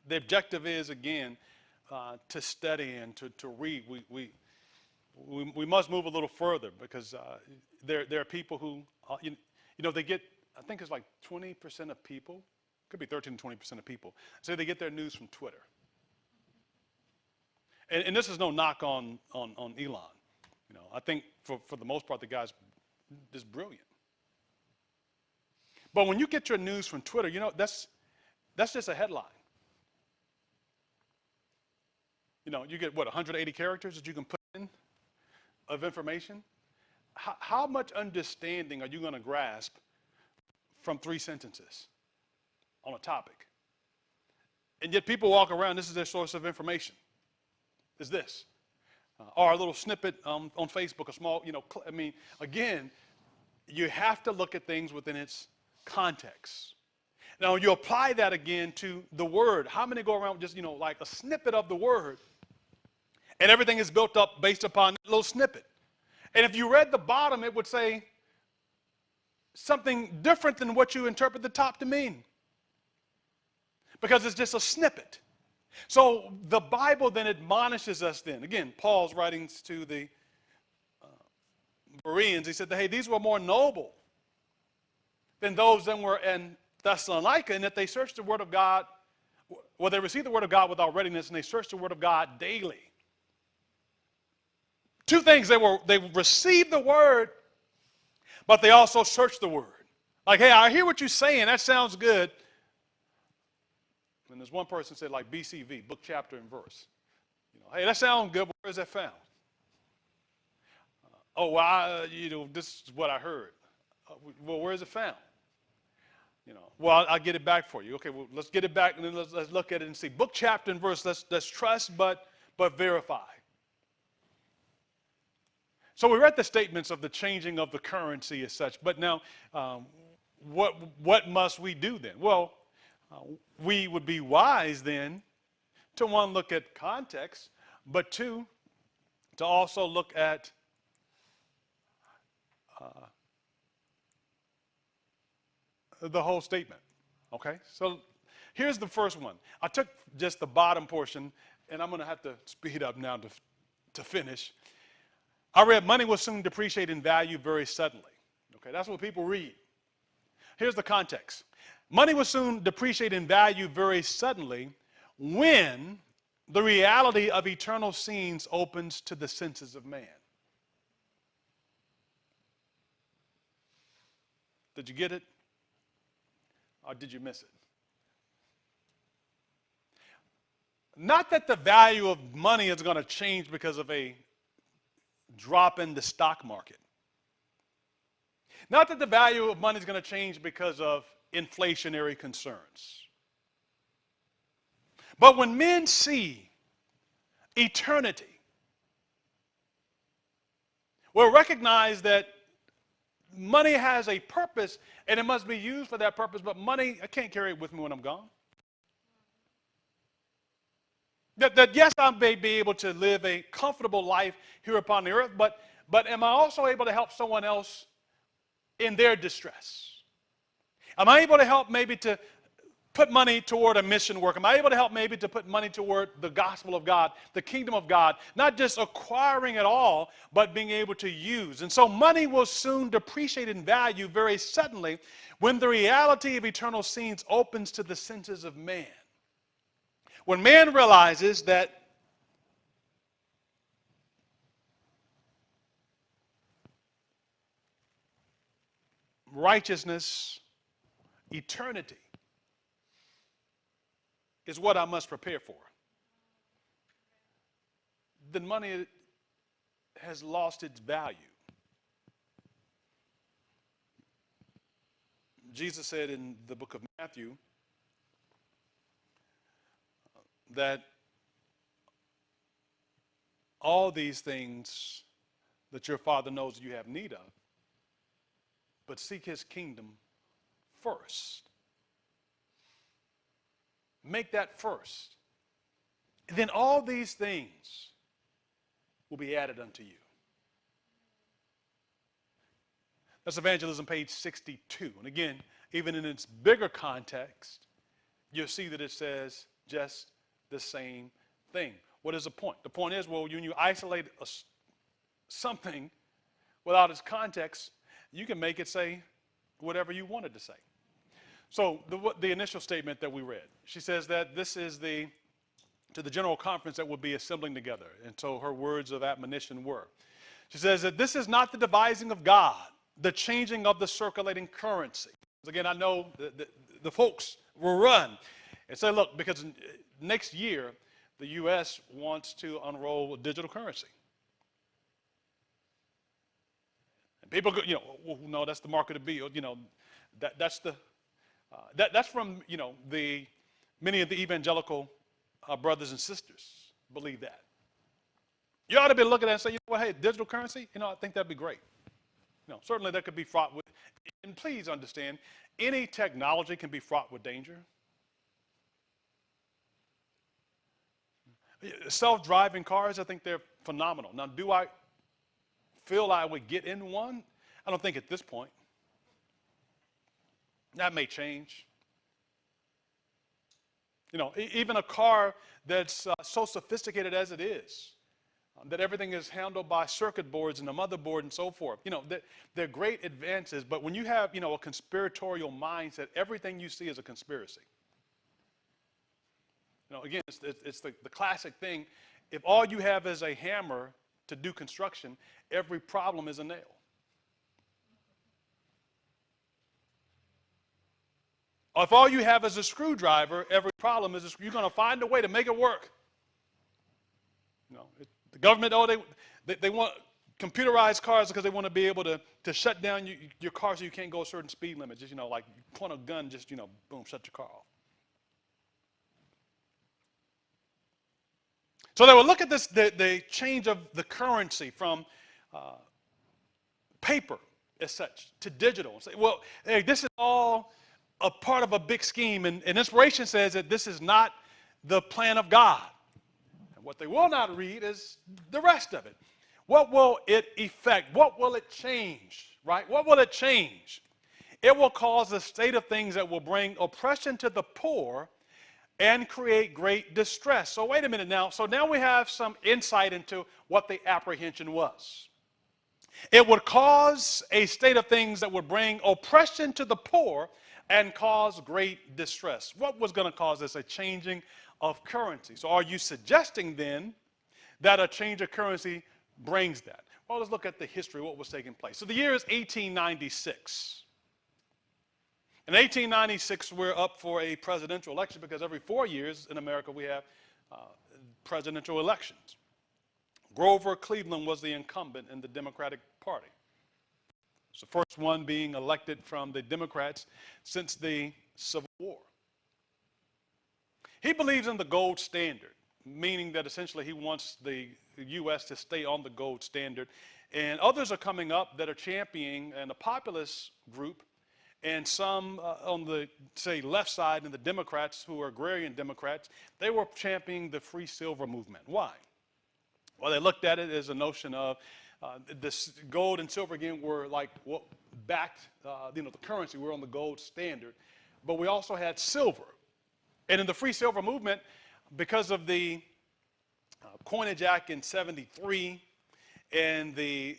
The objective is, again, to study and to read. We must move a little further because there are people who, they get, I think it's like 20% of people, could be 13 to 20% of people, say they get their news from Twitter. And this is no knock on Elon. I think for the most part, the guy's just brilliant. But when you get your news from Twitter, that's just a headline. You get, 180 characters that you can put in of information? How much understanding are you going to grasp from 3 sentences on a topic? And yet people walk around, this is their source of information, is this. Or a little snippet on Facebook, a small, again, you have to look at things within its context. Now, you apply that again to the word. How many go around with just, like a snippet of the word, and everything is built up based upon a little snippet? And if you read the bottom, it would say something different than what you interpret the top to mean, because it's just a snippet. So the Bible then admonishes us then. Again, Paul's writings to the Bereans, he said that, hey, these were more noble than those that were in Thessalonica, and that they searched the Word of God, well, they received the Word of God without readiness, and they searched the Word of God daily. 2 things, they received the Word, but they also searched the Word. Like, hey, I hear what you're saying, that sounds good. And there's one person said, like, BCV, book, chapter, and verse. Hey, that sounds good, but where is that found? This is what I heard. Well, where is it found? Well, I'll get it back for you. Okay, well, let's get it back, and then let's look at it and see. Book, chapter, and verse. Let's trust, but verify. So we read the statements of the changing of the currency as such. But now, what must we do then? Well, we would be wise then to, 1, look at context, but 2, to also look at the whole statement. Okay? So here's the first one. I took just the bottom portion, and I'm going to have to speed up now to finish. I read, money will soon depreciate in value very suddenly. Okay, that's what people read. Here's the context. Money will soon depreciate in value very suddenly when the reality of eternal scenes opens to the senses of man. Did you get it? Or did you miss it? Not that the value of money is going to change because of a drop in the stock market. Not that the value of money is going to change because of inflationary concerns. But when men see eternity, we'll recognize that money has a purpose and it must be used for that purpose, but money, I can't carry it with me when I'm gone. That yes, I may be able to live a comfortable life here upon the earth, but am I also able to help someone else in their distress? Am I able to help maybe to put money toward a mission work? Am I able to help maybe to put money toward the gospel of God, the kingdom of God, not just acquiring it all, but being able to use? And so money will soon depreciate in value very suddenly when the reality of eternal scenes opens to the senses of man. When man realizes that righteousness, eternity is what I must prepare for, then money has lost its value. Jesus said in the book of Matthew that all these things that your Father knows you have need of, but seek his kingdom first. Make that first. And then all these things will be added unto you. That's evangelism page 62. And again, even in its bigger context, you'll see that it says just the same thing. What is the point? The point is, well, when you isolate something without its context, you can make it say whatever you wanted to say. So the initial statement that we read, she says that this is to the general conference that will be assembling together. And so her words of admonition were, she says that this is not the devising of God, the changing of the circulating currency. Again, I know the folks will run and say, look, because next year, the U.S. wants to unroll a digital currency. And people go, well, no, that's the mark of the beast. That's from, many of the evangelical brothers and sisters believe that. You ought to be looking at it and say, well, hey, digital currency, I think that'd be great. Certainly that could be fraught with, and please understand, any technology can be fraught with danger. Self-driving cars, I think they're phenomenal. Now, do I feel I would get in one? I don't think at this point. That may change. Even a car that's so sophisticated as it is, that everything is handled by circuit boards and a motherboard and so forth. They're great advances, but when you have, a conspiratorial mindset, everything you see is a conspiracy. Again, it's the classic thing. If all you have is a hammer to do construction, every problem is a nail. Or if all you have is a screwdriver, every problem is you're going to find a way to make it work. The government, they want computerized cars because they want to be able to shut down your car so you can't go a certain speed limit. Just, like you point a gun, just, boom, shut your car off. So they will look at this, the change of the currency from paper as such to digital and say, well, hey, this is all a part of a big scheme. And inspiration says that this is not the plan of God. And what they will not read is the rest of it. What will it affect? What will it change? Right? What will it change? It will cause a state of things that will bring oppression to the poor and create great distress. So wait a minute now. So now we have some insight into what the apprehension was. It would cause a state of things that would bring oppression to the poor and cause great distress. What was going to cause this? A changing of currency. So are you suggesting then that a change of currency brings that? Well, let's look at the history of what was taking place. So the year is 1896. In 1896, we're up for a presidential election because every 4 years in America we have presidential elections. Grover Cleveland was the incumbent in the Democratic Party. It's the first one being elected from the Democrats since the Civil War. He believes in the gold standard, meaning that essentially he wants the U.S. to stay on the gold standard. And others are coming up that are championing, and a populist group, and some on the, say, left side, and the Democrats, who are agrarian Democrats, they were championing the free silver movement. Why? Well, they looked at it as a notion of this gold and silver, again, were like what backed, the currency. We're on the gold standard. But we also had silver. And in the free silver movement, because of the Coinage Act in 73 and the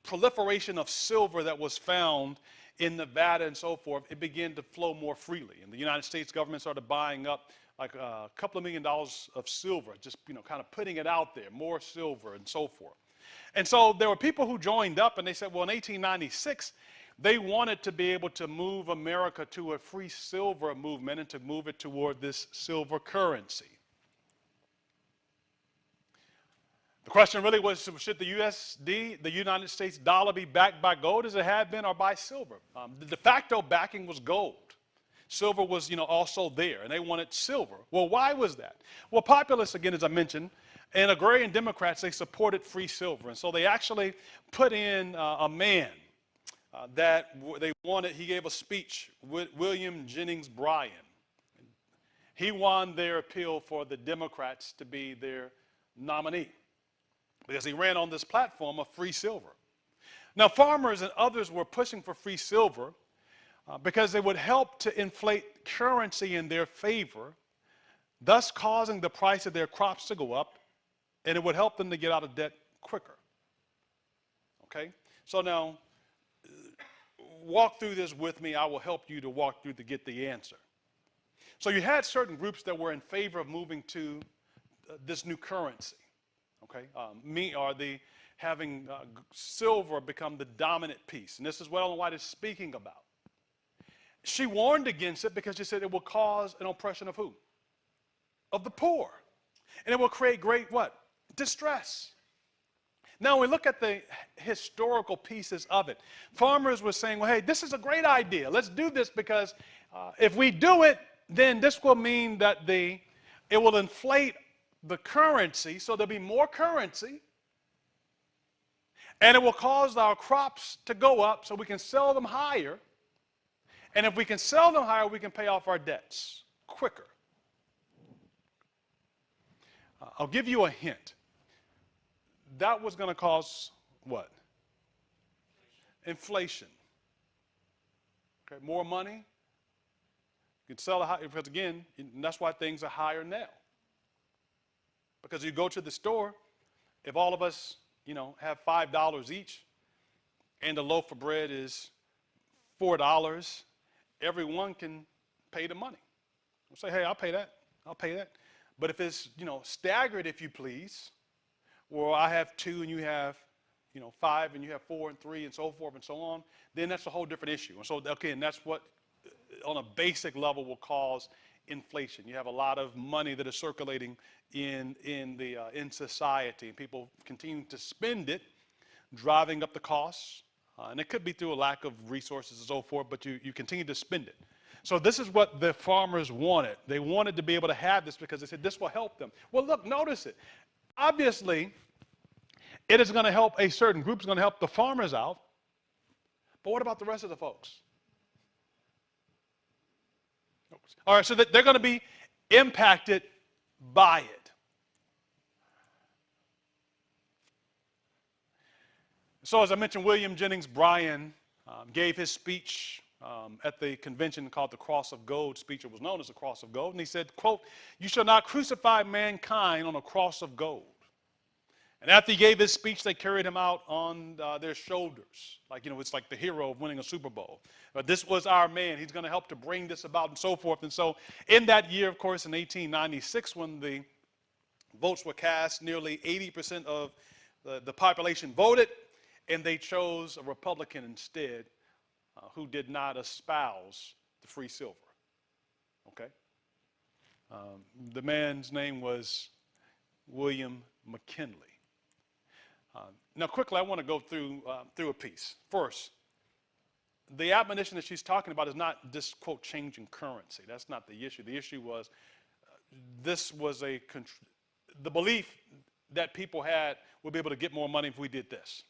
proliferation of silver that was found in Nevada and so forth, it began to flow more freely. And the United States government started buying up like a couple of $1 million of silver, just, kind of putting it out there, more silver and so forth. And so there were people who joined up and they said, well, in 1896, They wanted to be able to move America to a free silver movement and to move it toward this silver currency. The question really was, should the USD, the United States dollar, be backed by gold as it had been, or by silver? The de facto backing was gold. Silver was, also there, and they wanted silver. Well, why was that? Well, populists, again, as I mentioned, and agrarian Democrats, they supported free silver. And so they actually put in a man that they wanted. He gave a speech, William Jennings Bryan. He won their appeal for the Democrats to be their nominee, because he ran on this platform of free silver. Now, farmers and others were pushing for free silver because it would help to inflate currency in their favor, thus causing the price of their crops to go up, and it would help them to get out of debt quicker. Okay? So now, walk through this with me. I will help you to walk through to get the answer. So you had certain groups that were in favor of moving to this new currency. Okay, having silver become the dominant piece. And this is what Ellen White is speaking about. She warned against it because she said it will cause an oppression of who? Of the poor. And it will create great what? Distress. Now, when we look at the historical pieces of it, farmers were saying, well, hey, this is a great idea. Let's do this because if we do it, then this will mean that it will inflate the currency, so there'll be more currency, and it will cause our crops to go up so we can sell them higher, and if we can sell them higher, we can pay off our debts quicker. I'll give you a hint. That was going to cause what? Inflation. Okay, more money. You can sell it higher, because again, that's why things are higher now. Because you go to the store, if all of us, have $5 each, and the loaf of bread is $4, everyone can pay the money. We'll say, hey, I'll pay that. I'll pay that. But if it's, staggered, if you please, or I have 2 and you have, 5 and you have 4 and 3 and so forth and so on, then that's a whole different issue. And so, okay, and that's what, on a basic level, will cause inflation. You have a lot of money that is circulating in society, and people continue to spend it, driving up the costs. And it could be through a lack of resources and so forth, but you continue to spend it. So this is what the farmers wanted. They wanted to be able to have this because they said this will help them. Well, look, notice it. Obviously, it is going to help a certain group. It's going to help the farmers out. But what about the rest of the folks? All right, so that they're going to be impacted by it. So as I mentioned, William Jennings Bryan gave his speech at the convention called the Cross of Gold speech. It was known as the Cross of Gold. And he said, quote, "You shall not crucify mankind on a cross of gold." And after he gave his speech, they carried him out on their shoulders. Like, it's like the hero of winning a Super Bowl. But this was our man. He's going to help to bring this about and so forth. And so in that year, of course, in 1896, when the votes were cast, nearly 80% of the population voted, and they chose a Republican instead who did not espouse the free silver. Okay? The man's name was William McKinley. Now, quickly, I want to go through a piece. First, the admonition that she's talking about is not this, quote, changing currency. That's not the issue. The issue was this was the belief that people had we'll be able to get more money if we did this.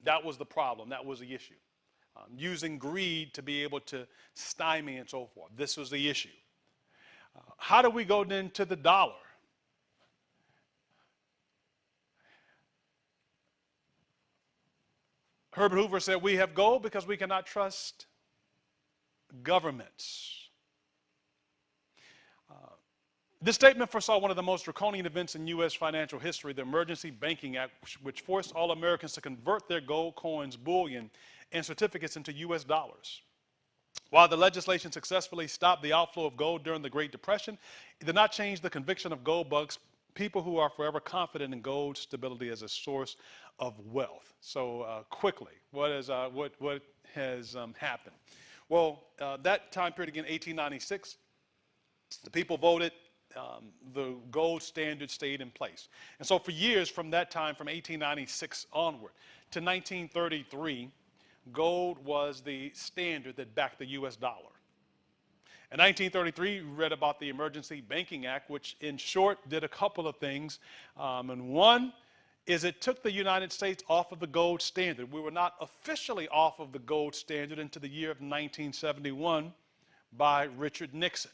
That was the problem. That was the issue. Using greed to be able to stymie and so forth. This was the issue. How do we go then to the dollar? Herbert Hoover said, "We have gold because we cannot trust governments." This statement foresaw one of the most draconian events in U.S. financial history, the Emergency Banking Act, which forced all Americans to convert their gold coins, bullion, and certificates into U.S. dollars. While the legislation successfully stopped the outflow of gold during the Great Depression, it did not change the conviction of gold bugs people who are forever confident in gold stability as a source of wealth. So quickly, what has happened? Well, that time period again, 1896, the people voted. The gold standard stayed in place. And so for years from that time, from 1896 onward to 1933, gold was the standard that backed the U.S. dollar. In 1933, we read about the Emergency Banking Act, which in short did a couple of things. And one is it took the United States off of the gold standard. We were not officially off of the gold standard until the year of 1971 by Richard Nixon.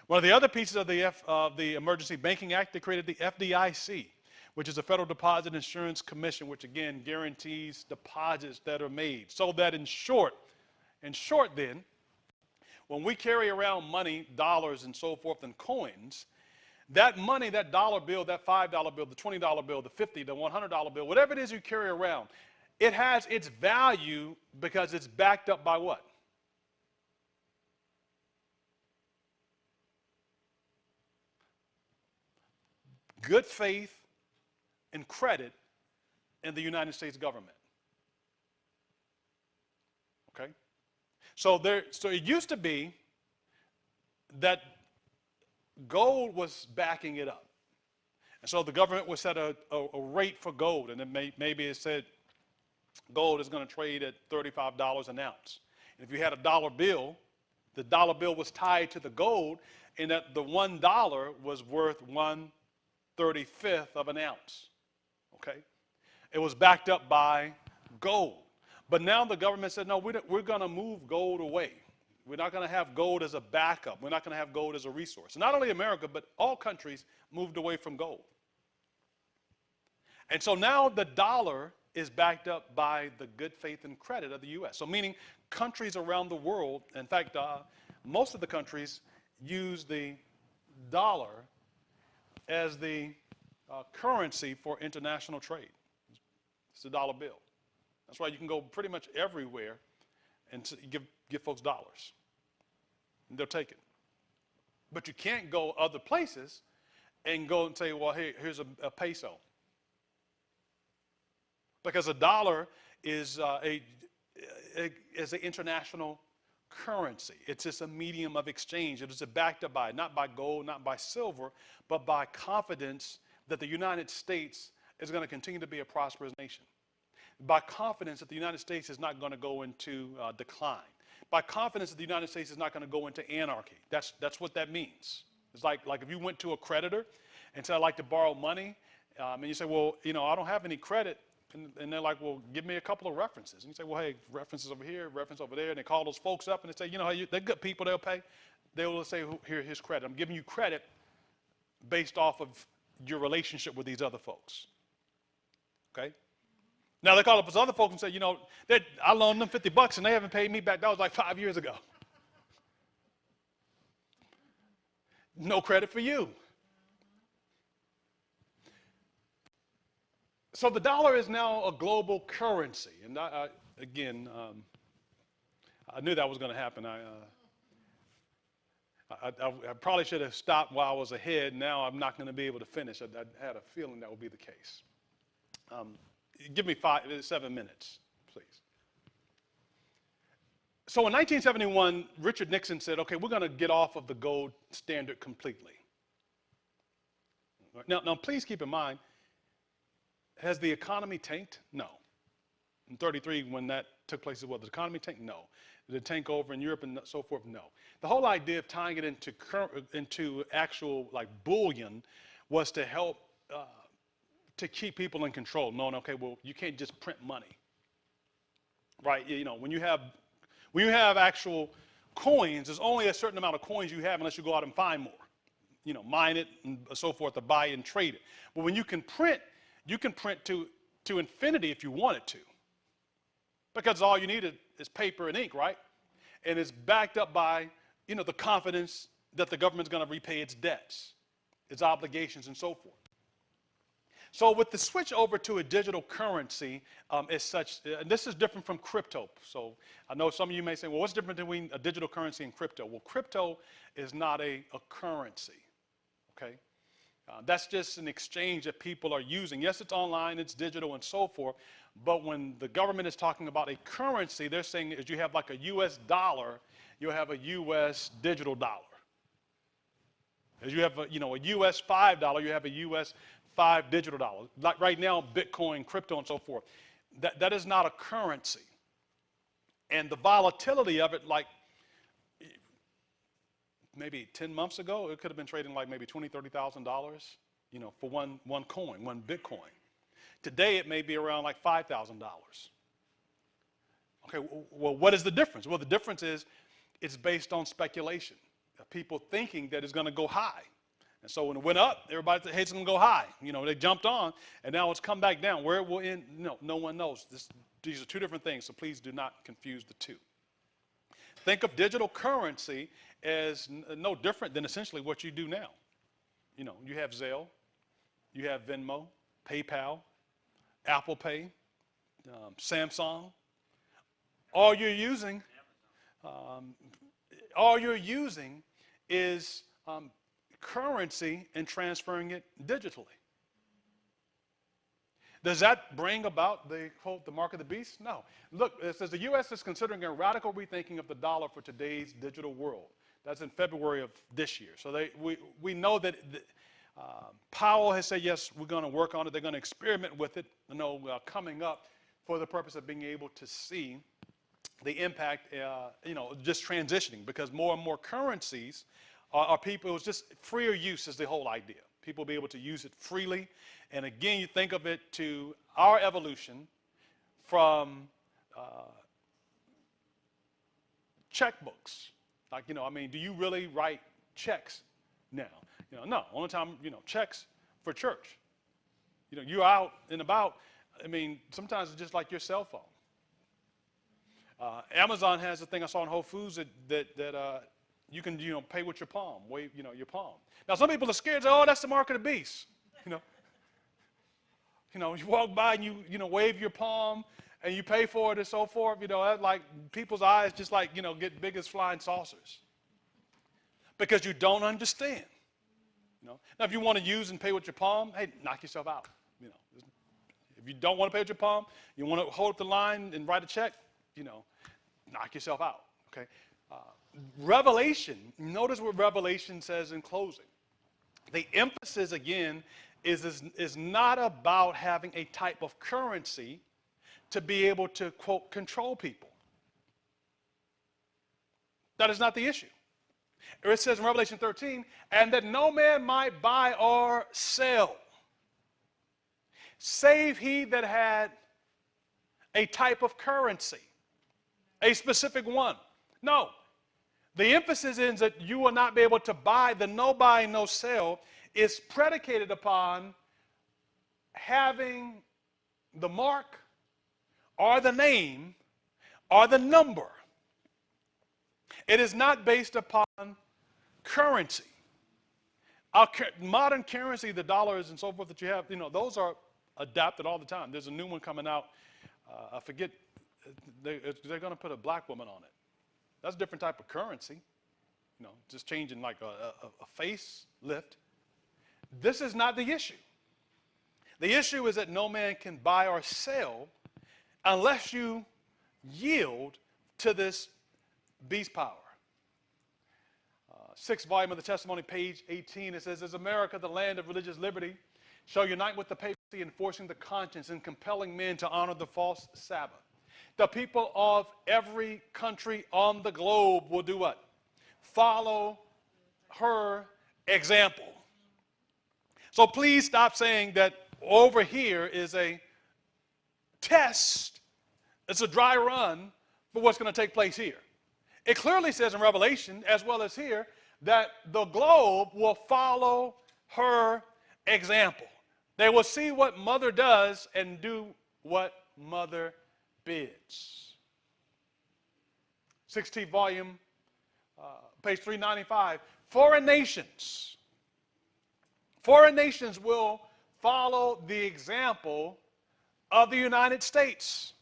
One of the other pieces of the Emergency Banking Act, they created the FDIC, which is the Federal Deposit Insurance Commission, which again guarantees deposits that are made. So that in short then, when we carry around money, dollars and so forth and coins, that money, that dollar bill, that $5 bill, the $20 bill, the $50, the $100 bill, whatever it is you carry around, it has its value because it's backed up by what? Good faith and credit in the United States government. Okay? So it used to be that gold was backing it up. And so the government would set a rate for gold, and then maybe it said gold is going to trade at $35 an ounce. And if you had a dollar bill, the dollar bill was tied to the gold, and that the $1 was worth 1/35 of an ounce. Okay? It was backed up by gold. But now the government said, no, we're going to move gold away. We're not going to have gold as a backup. We're not going to have gold as a resource. Not only America, but all countries moved away from gold. And so now the dollar is backed up by the good faith and credit of the U.S. So meaning countries around the world, in fact, most of the countries use the dollar as the currency for international trade. It's the dollar bill. That's why you can go pretty much everywhere and give folks dollars. And they'll take it. But you can't go other places and go and say, well, hey, here's a peso. Because a dollar is an international currency. It's just a medium of exchange. It is backed up by, not by gold, not by silver, but by confidence that the United States is going to continue to be a prosperous nation. By confidence that the United States is not going to go into decline. By confidence that the United States is not going to go into anarchy. That's what that means. It's like if you went to a creditor and said, I'd like to borrow money, and you say, well, I don't have any credit. And they're like, well, give me a couple of references. And you say, well, hey, references over here, reference over there. And they call those folks up and they say, they're good people, they'll pay. They will say, here's credit. I'm giving you credit based off of your relationship with these other folks. Okay? Now they call up those other folks and say, I loaned them $50 and they haven't paid me back. That was like 5 years ago. No credit for you. So the dollar is now a global currency. And I knew that was going to happen. I probably should have stopped while I was ahead. Now I'm not going to be able to finish. I had a feeling that would be the case. Give me 7 minutes, please. So in 1971, Richard Nixon said, okay, we're going to get off of the gold standard completely. Now please keep in mind, has the economy tanked? No. In 33, when that took place, did the economy tank? No. Did it tank over in Europe and so forth? No. The whole idea of tying it into actual like bullion was to help to keep people in control. Knowing, okay, well, you can't just print money, right? When you have actual coins, there's only a certain amount of coins you have unless you go out and find more. Mine it and so forth, to buy and trade it. But when you can print to infinity if you wanted to, because all you need is paper and ink, right? And it's backed up by the confidence that the government's going to repay its debts, its obligations, and so forth. So with the switch over to a digital currency as such, and this is different from crypto. So I know some of you may say, well, what's different between a digital currency and crypto? Well, crypto is not a currency, okay? That's just an exchange that people are using. Yes, it's online, it's digital, and so forth. But when the government is talking about a currency, they're saying is you have like a U.S. dollar, you have a U.S. digital dollar. As you have a U.S. $5, you have a U.S. 5 digital dollar. Like right now, Bitcoin, crypto, and so forth. That is not a currency. And the volatility of it, like maybe 10 months ago, it could have been trading like maybe $20,000, $30,000, for one coin, one Bitcoin. Today, it may be around like $5,000. Okay, well, what is the difference? Well, the difference is it's based on speculation. People thinking that it's going to go high. And so when it went up, everybody said, hey, it's going to go high. They jumped on, and now it's come back down. Where it will end, no one knows. These are two different things, so please do not confuse the two. Think of digital currency as no different than essentially what you do now. You have Zelle, you have Venmo, PayPal, Apple Pay, Samsung. All you're using is currency and transferring it digitally. Does that bring about the, quote, the mark of the beast? No. Look, it says the U.S. is considering a radical rethinking of the dollar for today's digital world. That's in February of this year. So we know that Powell has said, yes, we're going to work on it. They're going to experiment with it, coming up for the purpose of being able to see the impact, just transitioning, because more and more currencies are people, it was just freer use is the whole idea. People will be able to use it freely. And again, you think of it to our evolution from checkbooks. Like, do you really write checks now? No. Only time, checks for church. You're out and about. Sometimes it's just like your cell phone. Amazon has a thing I saw in Whole Foods that you can, pay with your palm, wave, your palm. Now, some people are scared, say, oh, that's the mark of the beast. You walk by and you wave your palm and you pay for it and so forth. Like people's eyes just like, get big as flying saucers. Because you don't understand. Now, if you want to use and pay with your palm, hey, knock yourself out. If you don't want to pay with your palm, you want to hold up the line and write a check, knock yourself out. Okay. Revelation, notice what Revelation says in closing. The emphasis, again, is not about having a type of currency to be able to, quote, control people. That is not the issue. It says in Revelation 13, and that no man might buy or sell, save he that had a type of currency, a specific one. No. The emphasis is that you will not be able to buy. The no buy, no sell is predicated upon having the mark or the name or the number. It is not based upon currency. Our modern currency, the dollars and so forth that you have, those are adapted all the time. There's a new one coming out. I forget, they're going to put a black woman on it. That's a different type of currency, just changing like a face lift. This is not the issue. The issue is that no man can buy or sell unless you yield to this beast power. Sixth volume of the testimony, page 18, it says, is America the land of religious liberty? Shall unite with the papacy, enforcing the conscience and compelling men to honor the false Sabbath. The people of every country on the globe will do what? Follow her example. So please stop saying that over here is a test, it's a dry run for what's going to take place here. It clearly says in Revelation, as well as here, that the globe will follow her example. They will see what mother does and do what mother bids. 16th volume, page 395. Foreign nations will follow the example of the United States.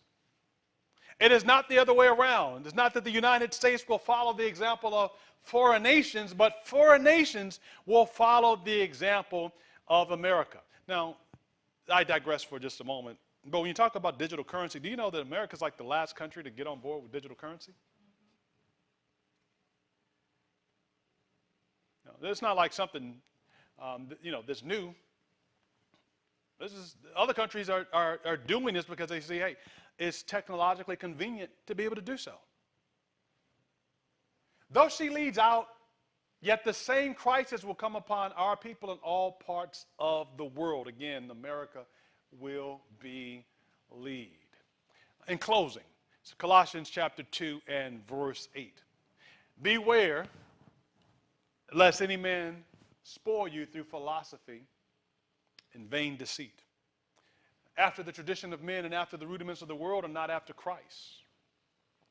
It is not the other way around. It's not that the United States will follow the example of foreign nations, but foreign nations will follow the example of America. Now, I digress for just a moment. But when you talk about digital currency, do you know that America is like the last country to get on board with digital currency? No, it's not like something, that's new. Other countries are doing this because they see, hey, it's technologically convenient to be able to do so. Though she leads out, yet the same crisis will come upon our people in all parts of the world. Again, America will be lead. In closing, so Colossians chapter 2 and verse 8. Beware lest any man spoil you through philosophy and vain deceit, after the tradition of men and after the rudiments of the world, and not after Christ.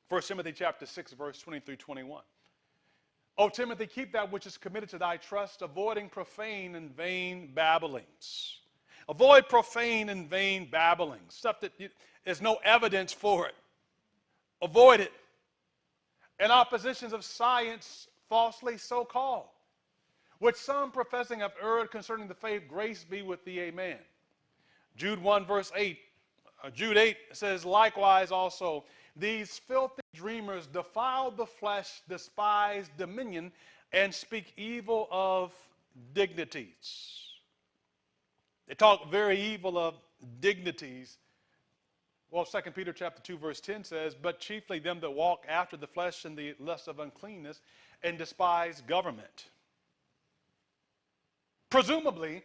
1 Timothy chapter 6, verse 20 through 21. O Timothy, keep that which is committed to thy trust, avoiding profane and vain babblings. Avoid profane and vain babblings, stuff that there's no evidence for it. Avoid it. And oppositions of science, falsely so called, which some professing have erred concerning the faith, grace be with thee, amen. Jude 1 verse 8, Jude 8 says, likewise also, these filthy dreamers defile the flesh, despise dominion, and speak evil of dignities. They talk very evil of dignities. Well, 2 Peter chapter 2 verse 10 says, but chiefly them that walk after the flesh and the lust of uncleanness, and despise government. Presumably,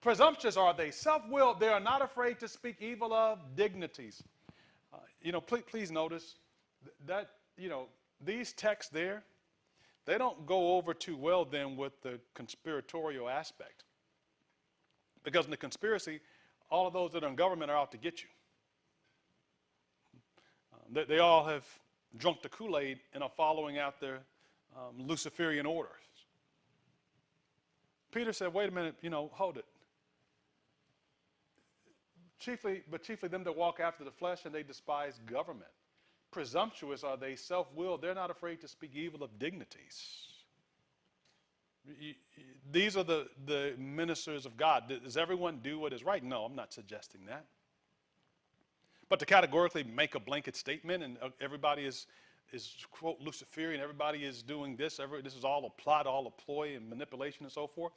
presumptuous are they, self-willed, they are not afraid to speak evil of dignities. Please notice that, these texts there, they don't go over too well then with the conspiratorial aspect. Because in the conspiracy, all of those that are in government are out to get you. They all have drunk the Kool-Aid and are following out their Luciferian orders. Peter said, wait a minute, hold it. Chiefly them that walk after the flesh, and they despise government. Presumptuous are they, self-willed, they're not afraid to speak evil of dignities. These are the ministers of God. Does everyone do what is right? No, I'm not suggesting that. But to categorically make a blanket statement and everybody is quote Luciferian, everybody is doing this, this is all a plot, all a ploy and manipulation and so forth.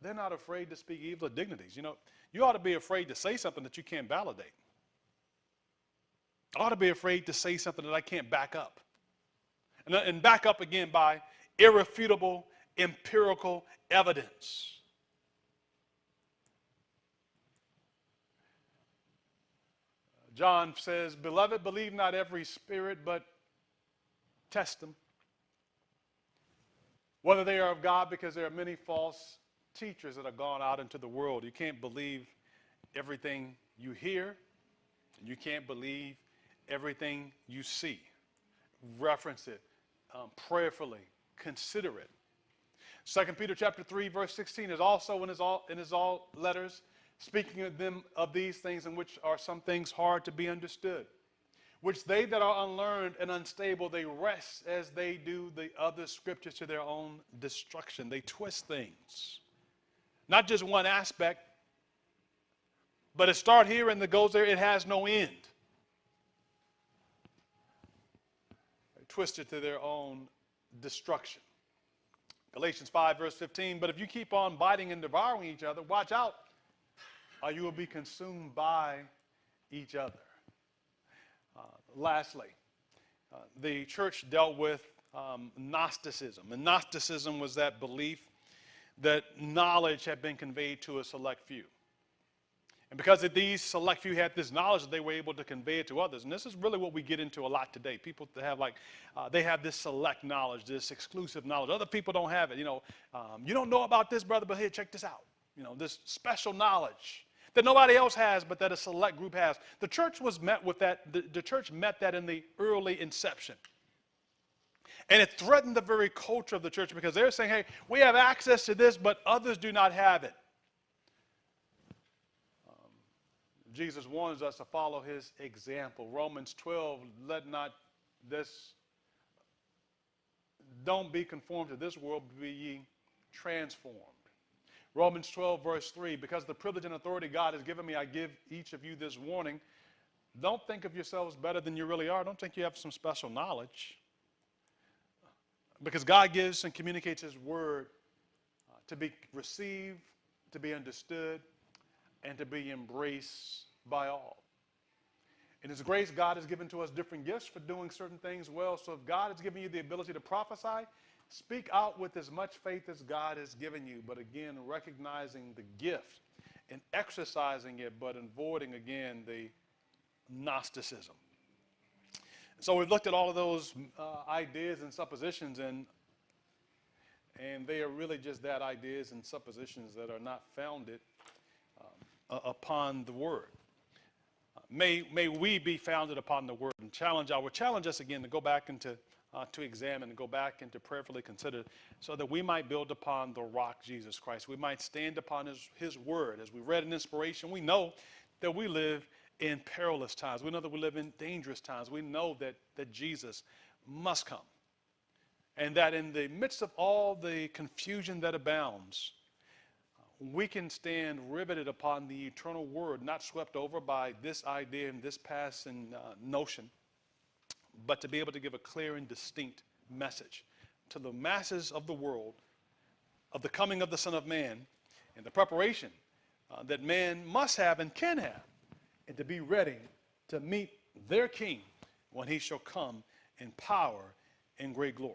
They're not afraid to speak evil of dignities. You ought to be afraid to say something that you can't validate. I ought to be afraid to say something that I can't back up. And back up again by irrefutable, empirical evidence. John says, beloved, believe not every spirit, but test them, whether they are of God, because there are many false teachers that have gone out into the world. You can't believe everything you hear, and you can't believe everything you see. Reference it prayerfully, consider it. 2 Peter chapter 3, verse 16 is also in his all letters, speaking of these things, in which are some things hard to be understood, which they that are unlearned and unstable, they wrest as they do the other scriptures to their own destruction. They twist things. Not just one aspect, but it starts here and it goes there, it has no end. They twist it to their own destruction. Galatians 5, verse 15, but if you keep on biting and devouring each other, watch out, or you will be consumed by each other. Lastly, the church dealt with Gnosticism. And Gnosticism was that belief that knowledge had been conveyed to a select few. And because these select few had this knowledge, they were able to convey it to others. And this is really what we get into a lot today. People that have they have this select knowledge, this exclusive knowledge. Other people don't have it. You don't know about this, brother, but here, check this out. This special knowledge that nobody else has, but that a select group has. The church was met with that. The church met that in the early inception. And it threatened the very culture of the church because they're saying, hey, we have access to this, but others do not have it. Jesus warns us to follow his example. Romans 12, don't be conformed to this world, but be ye transformed. Romans 12, verse 3, because of the privilege and authority God has given me, I give each of you this warning. Don't think of yourselves better than you really are. Don't think you have some special knowledge. Because God gives and communicates his word to be received, to be understood, and to be embraced by all. In his grace, God has given to us different gifts for doing certain things well. So if God has given you the ability to prophesy, speak out with as much faith as God has given you. But again, recognizing the gift and exercising it, but avoiding, again, the Gnosticism. So we've looked at all of those ideas and suppositions, and they are really just that, ideas and suppositions that are not founded upon the Word. May we be founded upon the Word, and I would challenge us again to go back and to examine and go back and to prayerfully consider, so that we might build upon the rock, Jesus Christ. We might stand upon his Word. As we read in inspiration, we know that we live in perilous times. We know that we live in dangerous times. We know that Jesus must come. And that in the midst of all the confusion that abounds, we can stand riveted upon the eternal word, not swept over by this idea and this passing notion, but to be able to give a clear and distinct message to the masses of the world of the coming of the Son of Man and the preparation that man must have and can have, and to be ready to meet their King when he shall come in power and great glory.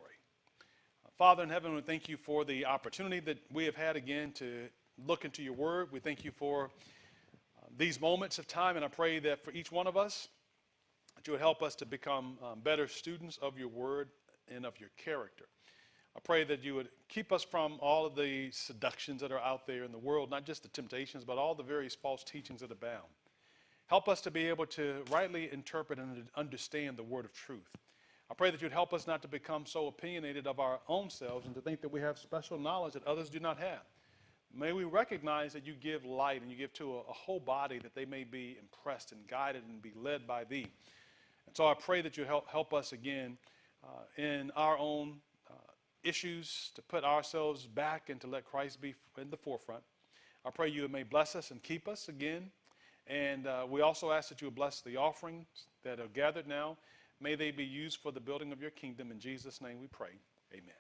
Father in heaven, we thank you for the opportunity that we have had again to look into your word. We thank you for these moments of time, and I pray that for each one of us, that you would help us to become better students of your word and of your character. I pray that you would keep us from all of the seductions that are out there in the world, not just the temptations, but all the various false teachings that abound. Help us to be able to rightly interpret and understand the word of truth. I pray that you'd help us not to become so opinionated of our own selves and to think that we have special knowledge that others do not have. May we recognize that you give light and you give to a whole body, that they may be impressed and guided and be led by thee. And so I pray that you help us again in our own issues, to put ourselves back and to let Christ be in the forefront. I pray you may bless us and keep us again. And we also ask that you would bless the offerings that are gathered now. May they be used for the building of your kingdom. In Jesus' name we pray. Amen.